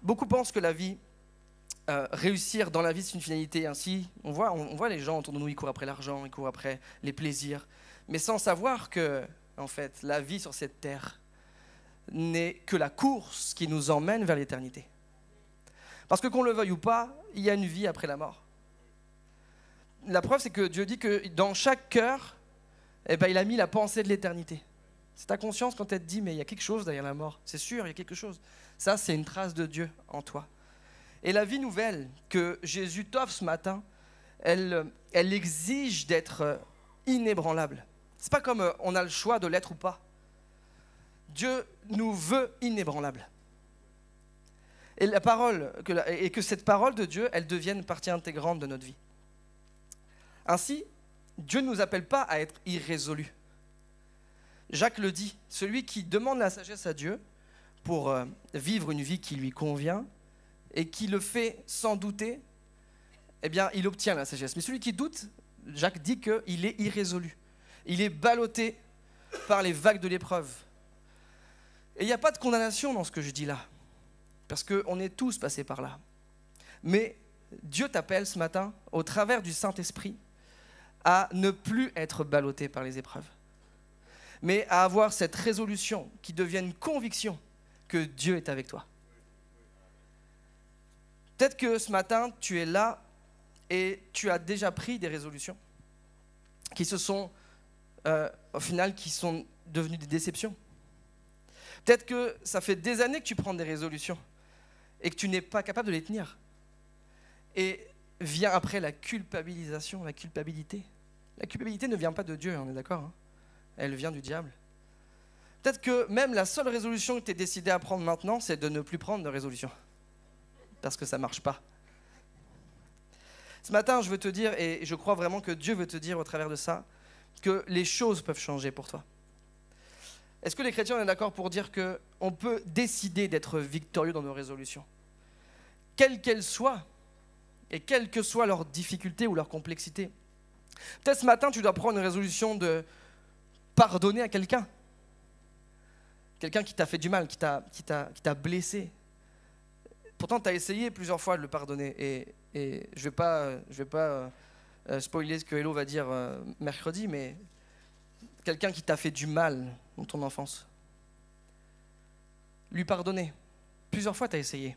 Beaucoup pensent que la vie, réussir dans la vie, c'est une finalité. Ainsi, on voit les gens autour de nous, ils courent après l'argent, ils courent après les plaisirs, mais sans savoir que, en fait, la vie sur cette terre n'est que la course qui nous emmène vers l'éternité. Parce que qu'on le veuille ou pas, il y a une vie après la mort. La preuve, c'est que Dieu dit que dans chaque cœur, il a mis la pensée de l'éternité. C'est ta conscience quand elle te dit, mais il y a quelque chose derrière la mort. C'est sûr, il y a quelque chose. Ça, c'est une trace de Dieu en toi. Et la vie nouvelle que Jésus t'offre ce matin, elle exige d'être inébranlable. C'est pas comme on a le choix de l'être ou pas. Dieu nous veut inébranlables. Et que cette parole de Dieu, elle devienne partie intégrante de notre vie. Ainsi, Dieu ne nous appelle pas à être irrésolus. Jacques le dit, celui qui demande la sagesse à Dieu pour vivre une vie qui lui convient et qui le fait sans douter, eh bien, il obtient la sagesse. Mais celui qui doute, Jacques dit qu'il est irrésolu. Il est ballotté par les vagues de l'épreuve. Et il n'y a pas de condamnation dans ce que je dis là, parce qu'on est tous passés par là. Mais Dieu t'appelle ce matin, au travers du Saint-Esprit, à ne plus être ballotté par les épreuves, mais à avoir cette résolution qui devienne une conviction que Dieu est avec toi. Peut-être que ce matin, tu es là et tu as déjà pris des résolutions qui se sont, au final, qui sont devenues des déceptions. Peut-être que ça fait des années que tu prends des résolutions et que tu n'es pas capable de les tenir. Et vient après la culpabilisation, la culpabilité. La culpabilité ne vient pas de Dieu, on est d'accord, hein? Elle vient du diable. Peut-être que même la seule résolution que tu es décidé à prendre maintenant, c'est de ne plus prendre de résolution. Parce que ça ne marche pas. Ce matin, je veux te dire, et je crois vraiment que Dieu veut te dire au travers de ça, que les choses peuvent changer pour toi. Est-ce que les chrétiens sont d'accord pour dire qu'on peut décider d'être victorieux dans nos résolutions, quelles qu'elles soient, et quelles que soient leurs difficultés ou leur complexité? Peut-être ce matin, tu dois prendre une résolution de pardonner à quelqu'un. Quelqu'un qui t'a fait du mal, qui t'a blessé. Pourtant, tu as essayé plusieurs fois de le pardonner. Et je vais pas spoiler ce que Hello va dire mercredi, mais quelqu'un qui t'a fait du mal dans ton enfance. Lui pardonner. Plusieurs fois, tu as essayé.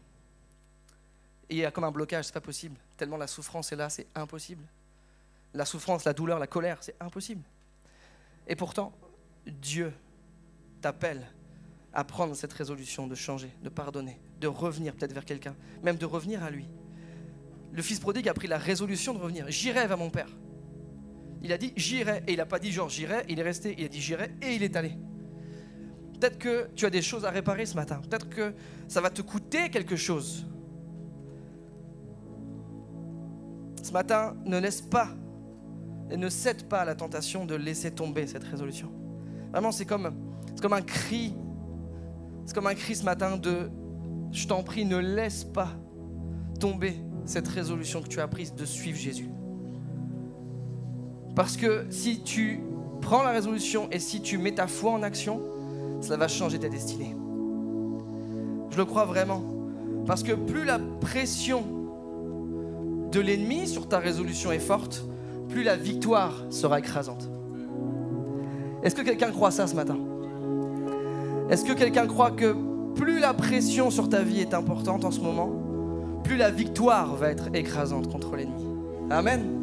Et il y a comme un blocage, c'est pas possible. Tellement la souffrance est là, c'est impossible. La souffrance, la douleur, la colère, c'est impossible. Et pourtant, Dieu t'appelle à prendre cette résolution de changer, de pardonner, de revenir peut-être vers quelqu'un, même de revenir à lui. Le fils prodigue a pris la résolution de revenir. J'irai vers mon père. Il a dit j'irai, et il n'a pas dit genre j'irai, il est resté, il a dit j'irai, et il est allé. Peut-être que tu as des choses à réparer ce matin. Peut-être que ça va te coûter quelque chose. Ce matin, ne laisse pas et ne cède pas à la tentation de laisser tomber cette résolution. Vraiment, c'est comme un cri. C'est comme un cri ce matin de « Je t'en prie, ne laisse pas tomber cette résolution que tu as prise de suivre Jésus. » Parce que si tu prends la résolution et si tu mets ta foi en action, cela va changer ta destinée. Je le crois vraiment. Parce que plus la pression de l'ennemi sur ta résolution est forte, plus la victoire sera écrasante. Est-ce que quelqu'un croit ça ce matin? Est-ce que quelqu'un croit que plus la pression sur ta vie est importante en ce moment, plus la victoire va être écrasante contre l'ennemi? Amen.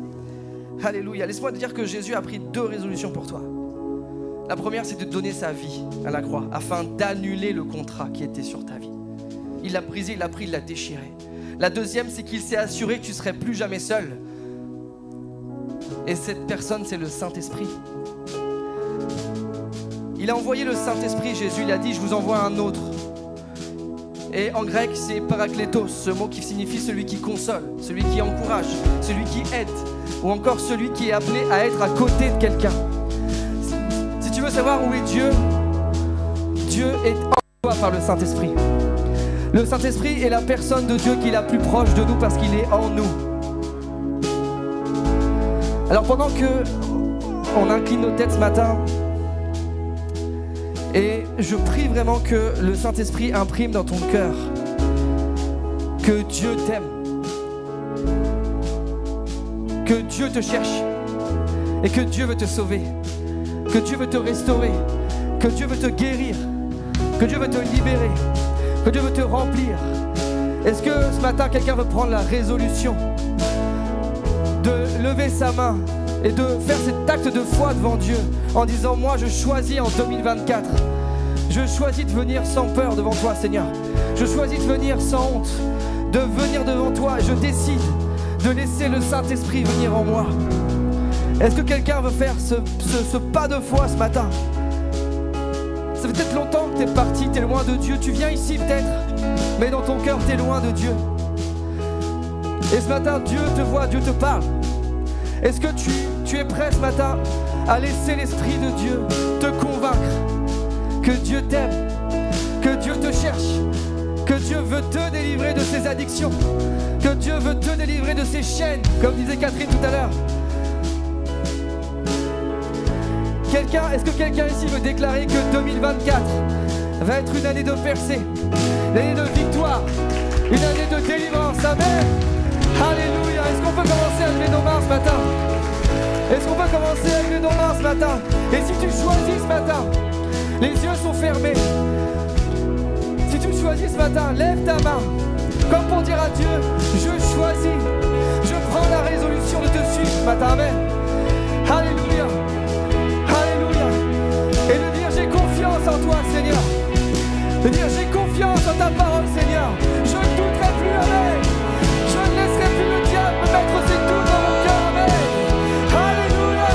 Alléluia. Laisse-moi te dire que Jésus a pris 2 résolutions pour toi. La première, c'est de donner sa vie à la croix afin d'annuler le contrat qui était sur ta vie. Il l'a brisé, il l'a pris, il l'a déchiré. La deuxième, c'est qu'il s'est assuré que tu ne serais plus jamais seul. Et cette personne, c'est le Saint-Esprit. Il a envoyé le Saint-Esprit, Jésus, il a dit, je vous envoie un autre. Et en grec, c'est parakletos, ce mot qui signifie celui qui console, celui qui encourage, celui qui aide, ou encore celui qui est appelé à être à côté de quelqu'un. Si tu veux savoir où est Dieu, Dieu est en toi par le Saint-Esprit. Le Saint-Esprit est la personne de Dieu qui est la plus proche de nous parce qu'il est en nous. Alors pendant que on incline nos têtes ce matin, et je prie vraiment que le Saint-Esprit imprime dans ton cœur que Dieu t'aime, que Dieu te cherche et que Dieu veut te sauver, que Dieu veut te restaurer, que Dieu veut te guérir, que Dieu veut te libérer, que Dieu veut te remplir. Est-ce que ce matin quelqu'un veut prendre la résolution de lever sa main et de faire cet acte de foi devant Dieu en disant moi je choisis en 2024, je choisis de venir sans peur devant toi Seigneur, je choisis de venir sans honte, de venir devant toi, je décide de laisser le Saint-Esprit venir en moi. Est-ce que quelqu'un veut faire ce pas de foi ce matin? Ça fait peut-être longtemps que tu es parti, tu es loin de Dieu, tu viens ici peut-être, mais dans ton cœur tu es loin de Dieu. Et ce matin Dieu te voit, Dieu te parle. Est-ce que tu es prêt ce matin à laisser l'Esprit de Dieu te convaincre que Dieu t'aime, que Dieu te cherche, que Dieu veut te délivrer de ses addictions, que Dieu veut te délivrer de ses chaînes, comme disait Catherine tout à l'heure? Est-ce que quelqu'un ici veut déclarer que 2024 va être une année de percée, une année de victoire, une année de délivrance? Amen. Alléluia. Est-ce qu'on peut commencer à lever nos mains ce matin? Est-ce qu'on peut commencer à lever nos mains ce matin? Et si tu choisis ce matin, les yeux sont fermés. Si tu choisis ce matin, lève ta main, comme pour dire à Dieu, je choisis, je prends la résolution de te suivre ce matin. Amen. Alléluia. Alléluia. Et de dire j'ai confiance en toi Seigneur. De dire j'ai confiance en ta parole Seigneur. Je ne douterai plus, amen. Je ne laisserai plus le diable me mettre ses doutes dans mon cœur, amen. Alléluia.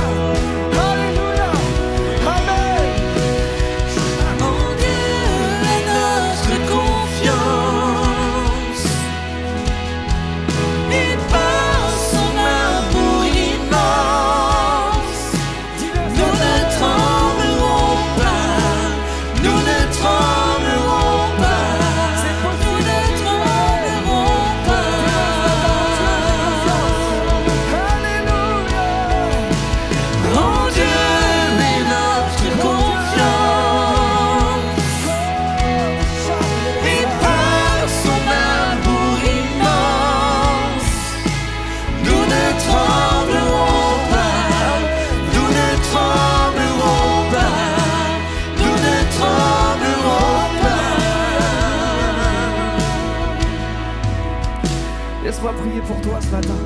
Alléluia. Amen. En Dieu est notre confiance, et par son amour immense, nous ne tremblerons pas, nous ne tremblerons pas, nous ne tremblerons pas. En Dieu est notre confiance, et par son amour immense, nous ne tremblerons pas, nous ne tremblerons pas, nous ne tremblerons pas. Laisse-moi prier pour toi ce matin.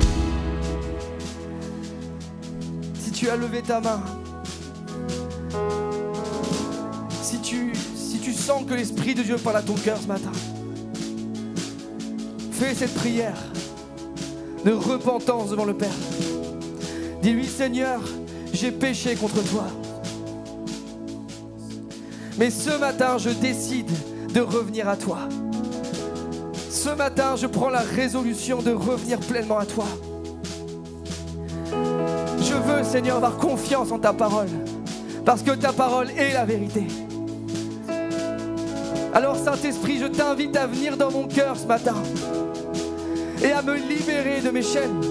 Si tu as levé ta main, si tu sens que l'Esprit de Dieu parle à ton cœur ce matin, fais cette prière de repentance devant le Père. Dis-lui Seigneur, j'ai péché contre toi. Mais ce matin, je décide de revenir à toi. Ce matin, je prends la résolution de revenir pleinement à toi. Je veux, Seigneur, avoir confiance en ta parole, parce que ta parole est la vérité. Alors, Saint-Esprit, je t'invite à venir dans mon cœur ce matin et à me libérer de mes chaînes,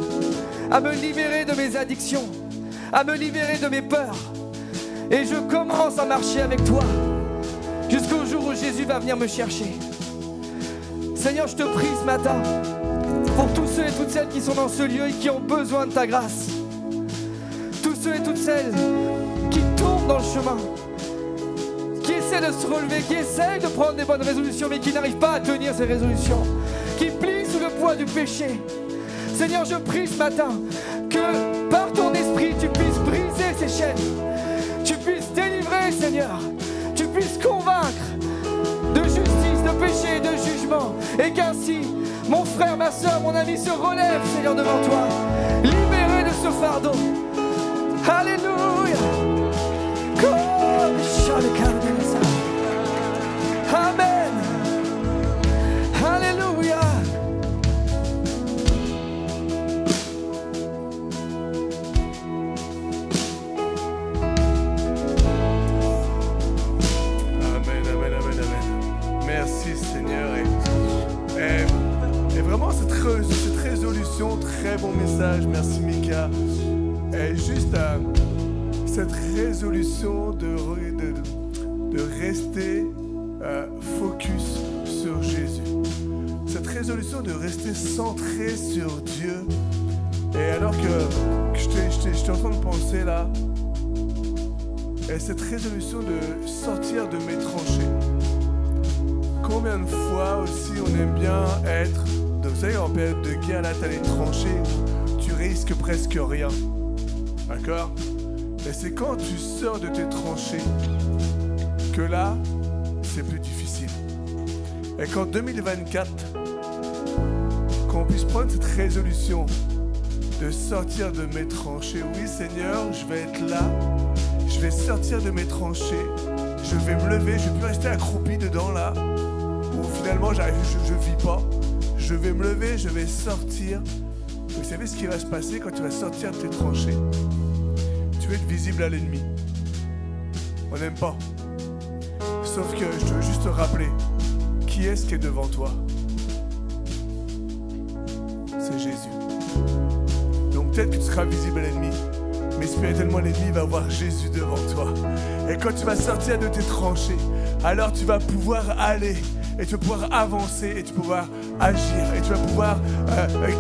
à me libérer de mes addictions, à me libérer de mes peurs. Et je commence à marcher avec toi jusqu'au jour où Jésus va venir me chercher. Seigneur, je te prie ce matin pour tous ceux et toutes celles qui sont dans ce lieu et qui ont besoin de ta grâce. Tous ceux et toutes celles qui tombent dans le chemin, qui essaient de se relever, qui essayent de prendre des bonnes résolutions mais qui n'arrivent pas à tenir ces résolutions, qui plient sous le poids du péché. Seigneur, je prie ce matin que par ton esprit tu puisses briser ces chaînes, tu puisses délivrer, Seigneur, tu puisses convaincre de justice, de péché et de jugement, et qu'ainsi mon frère, ma soeur, mon ami se relève, Seigneur, devant toi, libéré de ce fardeau. Alléluia. Amen. Alléluia. Amen, amen, amen, amen. Merci Seigneur. Et vraiment cette résolution, très bon message. Merci Mika. Et juste cette résolution de rester focus sur Jésus. cette résolution de rester centré sur Dieu. Et alors que j'étais en train de penser là, et cette résolution de sortir de mes tranchées. Combien de fois aussi on aime bien être, donc vous savez, en période de guerre, là t'as les tranchées où tu risques presque rien. D'accord? Et c'est quand tu sors de tes tranchées que là, c'est plus difficile. Et qu'en 2024, qu'on puisse prendre cette résolution de sortir de mes tranchées. Oui Seigneur, je vais être là, je vais sortir de mes tranchées, je vais me lever, je ne vais plus rester accroupi dedans là, où finalement je vis pas. Je vais me lever, je vais sortir. Vous savez ce qui va se passer quand tu vas sortir de tes tranchées? Tu vas être visible à l'ennemi. On n'aime pas. Sauf que je veux juste te rappeler, qui est-ce qui est devant toi? C'est Jésus. Donc peut-être que tu seras visible à l'ennemi, mais spirituellement l'ennemi va voir Jésus devant toi. Et quand tu vas sortir de tes tranchées, alors tu vas pouvoir aller, et tu vas pouvoir avancer, et tu vas pouvoir agir, et tu vas pouvoir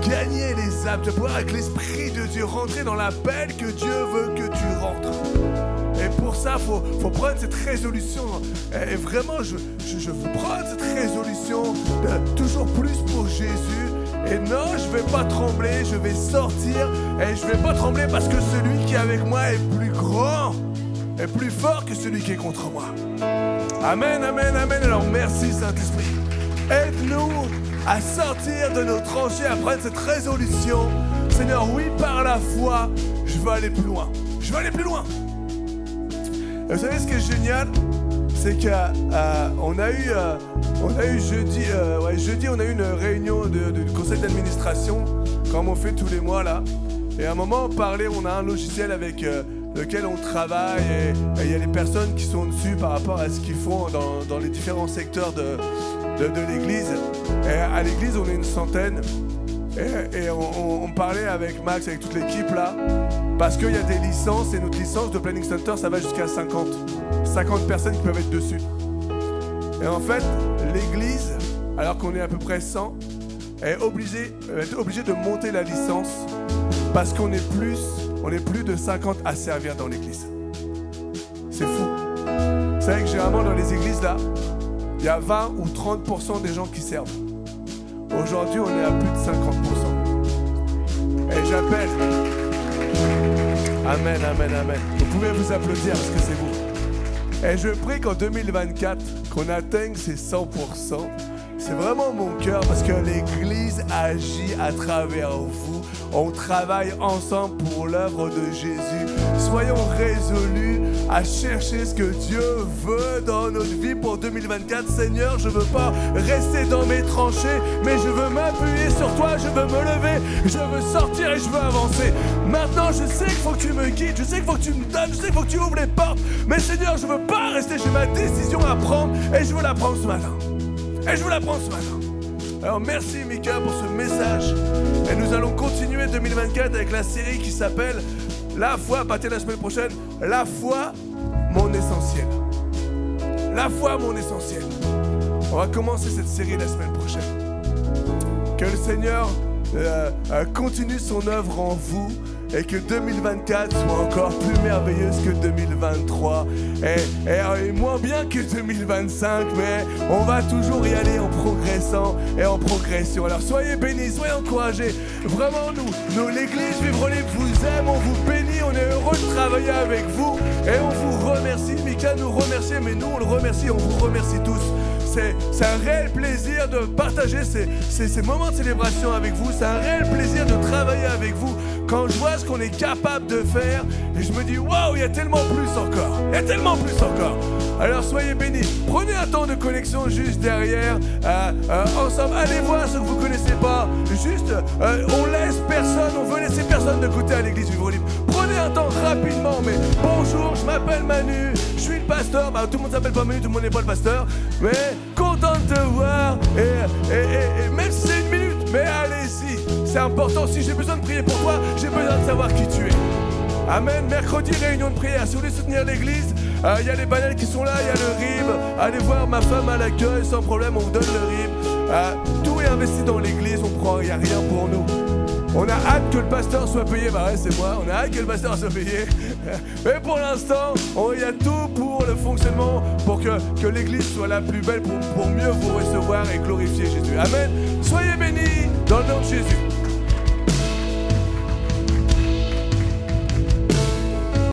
gagner les âmes, tu vas pouvoir avec l'Esprit de Dieu rentrer dans l'appel que Dieu veut que tu rentres. Et pour ça, il faut prendre cette résolution. Et vraiment, je veux prendre cette résolution de toujours plus pour Jésus. Et non, je ne vais pas trembler, je vais sortir. Et je ne vais pas trembler parce que celui qui est avec moi est plus grand, est plus fort que celui qui est contre moi. Amen, amen, amen. Alors merci Saint-Esprit. Aide-nous à sortir de nos tranchées, à prendre cette résolution. Seigneur, oui, par la foi, je veux aller plus loin. Je veux aller plus loin. Et vous savez ce qui est génial, c'est qu'on a eu jeudi, on a eu une réunion du conseil d'administration, comme on fait tous les mois là. Et à un moment, on parlait, on a un logiciel avec lequel on travaille et il y a les personnes qui sont dessus par rapport à ce qu'ils font dans les différents secteurs de l'église. Et à l'église, on est une centaine. Et on parlait avec Max, avec toute l'équipe là, parce qu'il y a des licences et notre licence de Planning Center, ça va jusqu'à 50 personnes qui peuvent être dessus. Et en fait, l'église, alors qu'on est à peu près 100, est obligée de monter la licence parce qu'on est plus de 50 à servir dans l'église. C'est fou. Vous savez que généralement dans les églises là, il y a 20 ou 30% des gens qui servent. Aujourd'hui, on est à plus de 50%. Et j'appelle. Amen, amen, amen. Vous pouvez vous applaudir parce que c'est vous. Et je prie qu'en 2024, qu'on atteigne ces 100%. C'est vraiment mon cœur parce que l'Église agit à travers vous. On travaille ensemble pour l'œuvre de Jésus. Soyons résolus à chercher ce que Dieu veut dans notre vie pour 2024. Seigneur, je ne veux pas rester dans mes tranchées, mais je veux m'appuyer sur toi, je veux me lever, je veux sortir et je veux avancer. Maintenant, je sais qu'il faut que tu me guides, je sais qu'il faut que tu me donnes, je sais qu'il faut que tu ouvres les portes. Mais Seigneur, je ne veux pas rester, j'ai ma décision à prendre et je veux la prendre ce matin. Et je veux la prendre ce matin. Alors merci Mika pour ce message. Et nous allons continuer 2024 avec la série qui s'appelle La foi, à partir de la semaine prochaine, La foi, mon essentiel. La foi, mon essentiel. On va commencer cette série la semaine prochaine. Que le Seigneur continue son œuvre en vous et que 2024 soit encore plus merveilleuse que 2023 et moins bien que 2025, mais on va toujours y aller en progressant et en progression. Alors soyez bénis, soyez encouragés. Vraiment, nous l'église Vivre Libre vous aime, on vous bénit, on est heureux de travailler avec vous et on vous remercie. Mika nous remercie, mais nous on le remercie, on vous remercie tous. C'est un réel plaisir de partager ces moments de célébration avec vous. C'est un réel plaisir de travailler avec vous. Quand je vois ce qu'on est capable de faire, et je me dis, waouh, il y a tellement plus encore. Il y a tellement plus encore. Alors soyez bénis. Prenez un temps de connexion juste derrière, ensemble. Allez voir ce que vous ne connaissez pas. Juste, on laisse personne, on veut laisser personne de côté à l'église Vivre Libre. Prenez un temps rapidement, mais bonjour, je m'appelle Manu, je suis le pasteur. Tout le monde s'appelle pas Manu, tout le monde n'est pas le pasteur. Mais content de te voir, et même si c'est 1 minute, mais allez-y, c'est important. Si j'ai besoin de prier pour toi, j'ai besoin de savoir qui tu es. Amen. Mercredi, réunion de prière. Si vous voulez soutenir l'église, il y a les bananes qui sont là, il y a le RIB. Allez voir ma femme à l'accueil, sans problème, on vous donne le RIB. Tous tout est investi dans l'église, on prend, il n'y a rien pour nous. On a hâte que le pasteur soit payé, bah ouais c'est moi, on a hâte que le pasteur soit payé. Mais pour l'instant, il y a tout pour le fonctionnement, pour que l'église soit la plus belle, pour mieux vous recevoir et glorifier Jésus. Amen. Soyez bénis dans le nom de Jésus.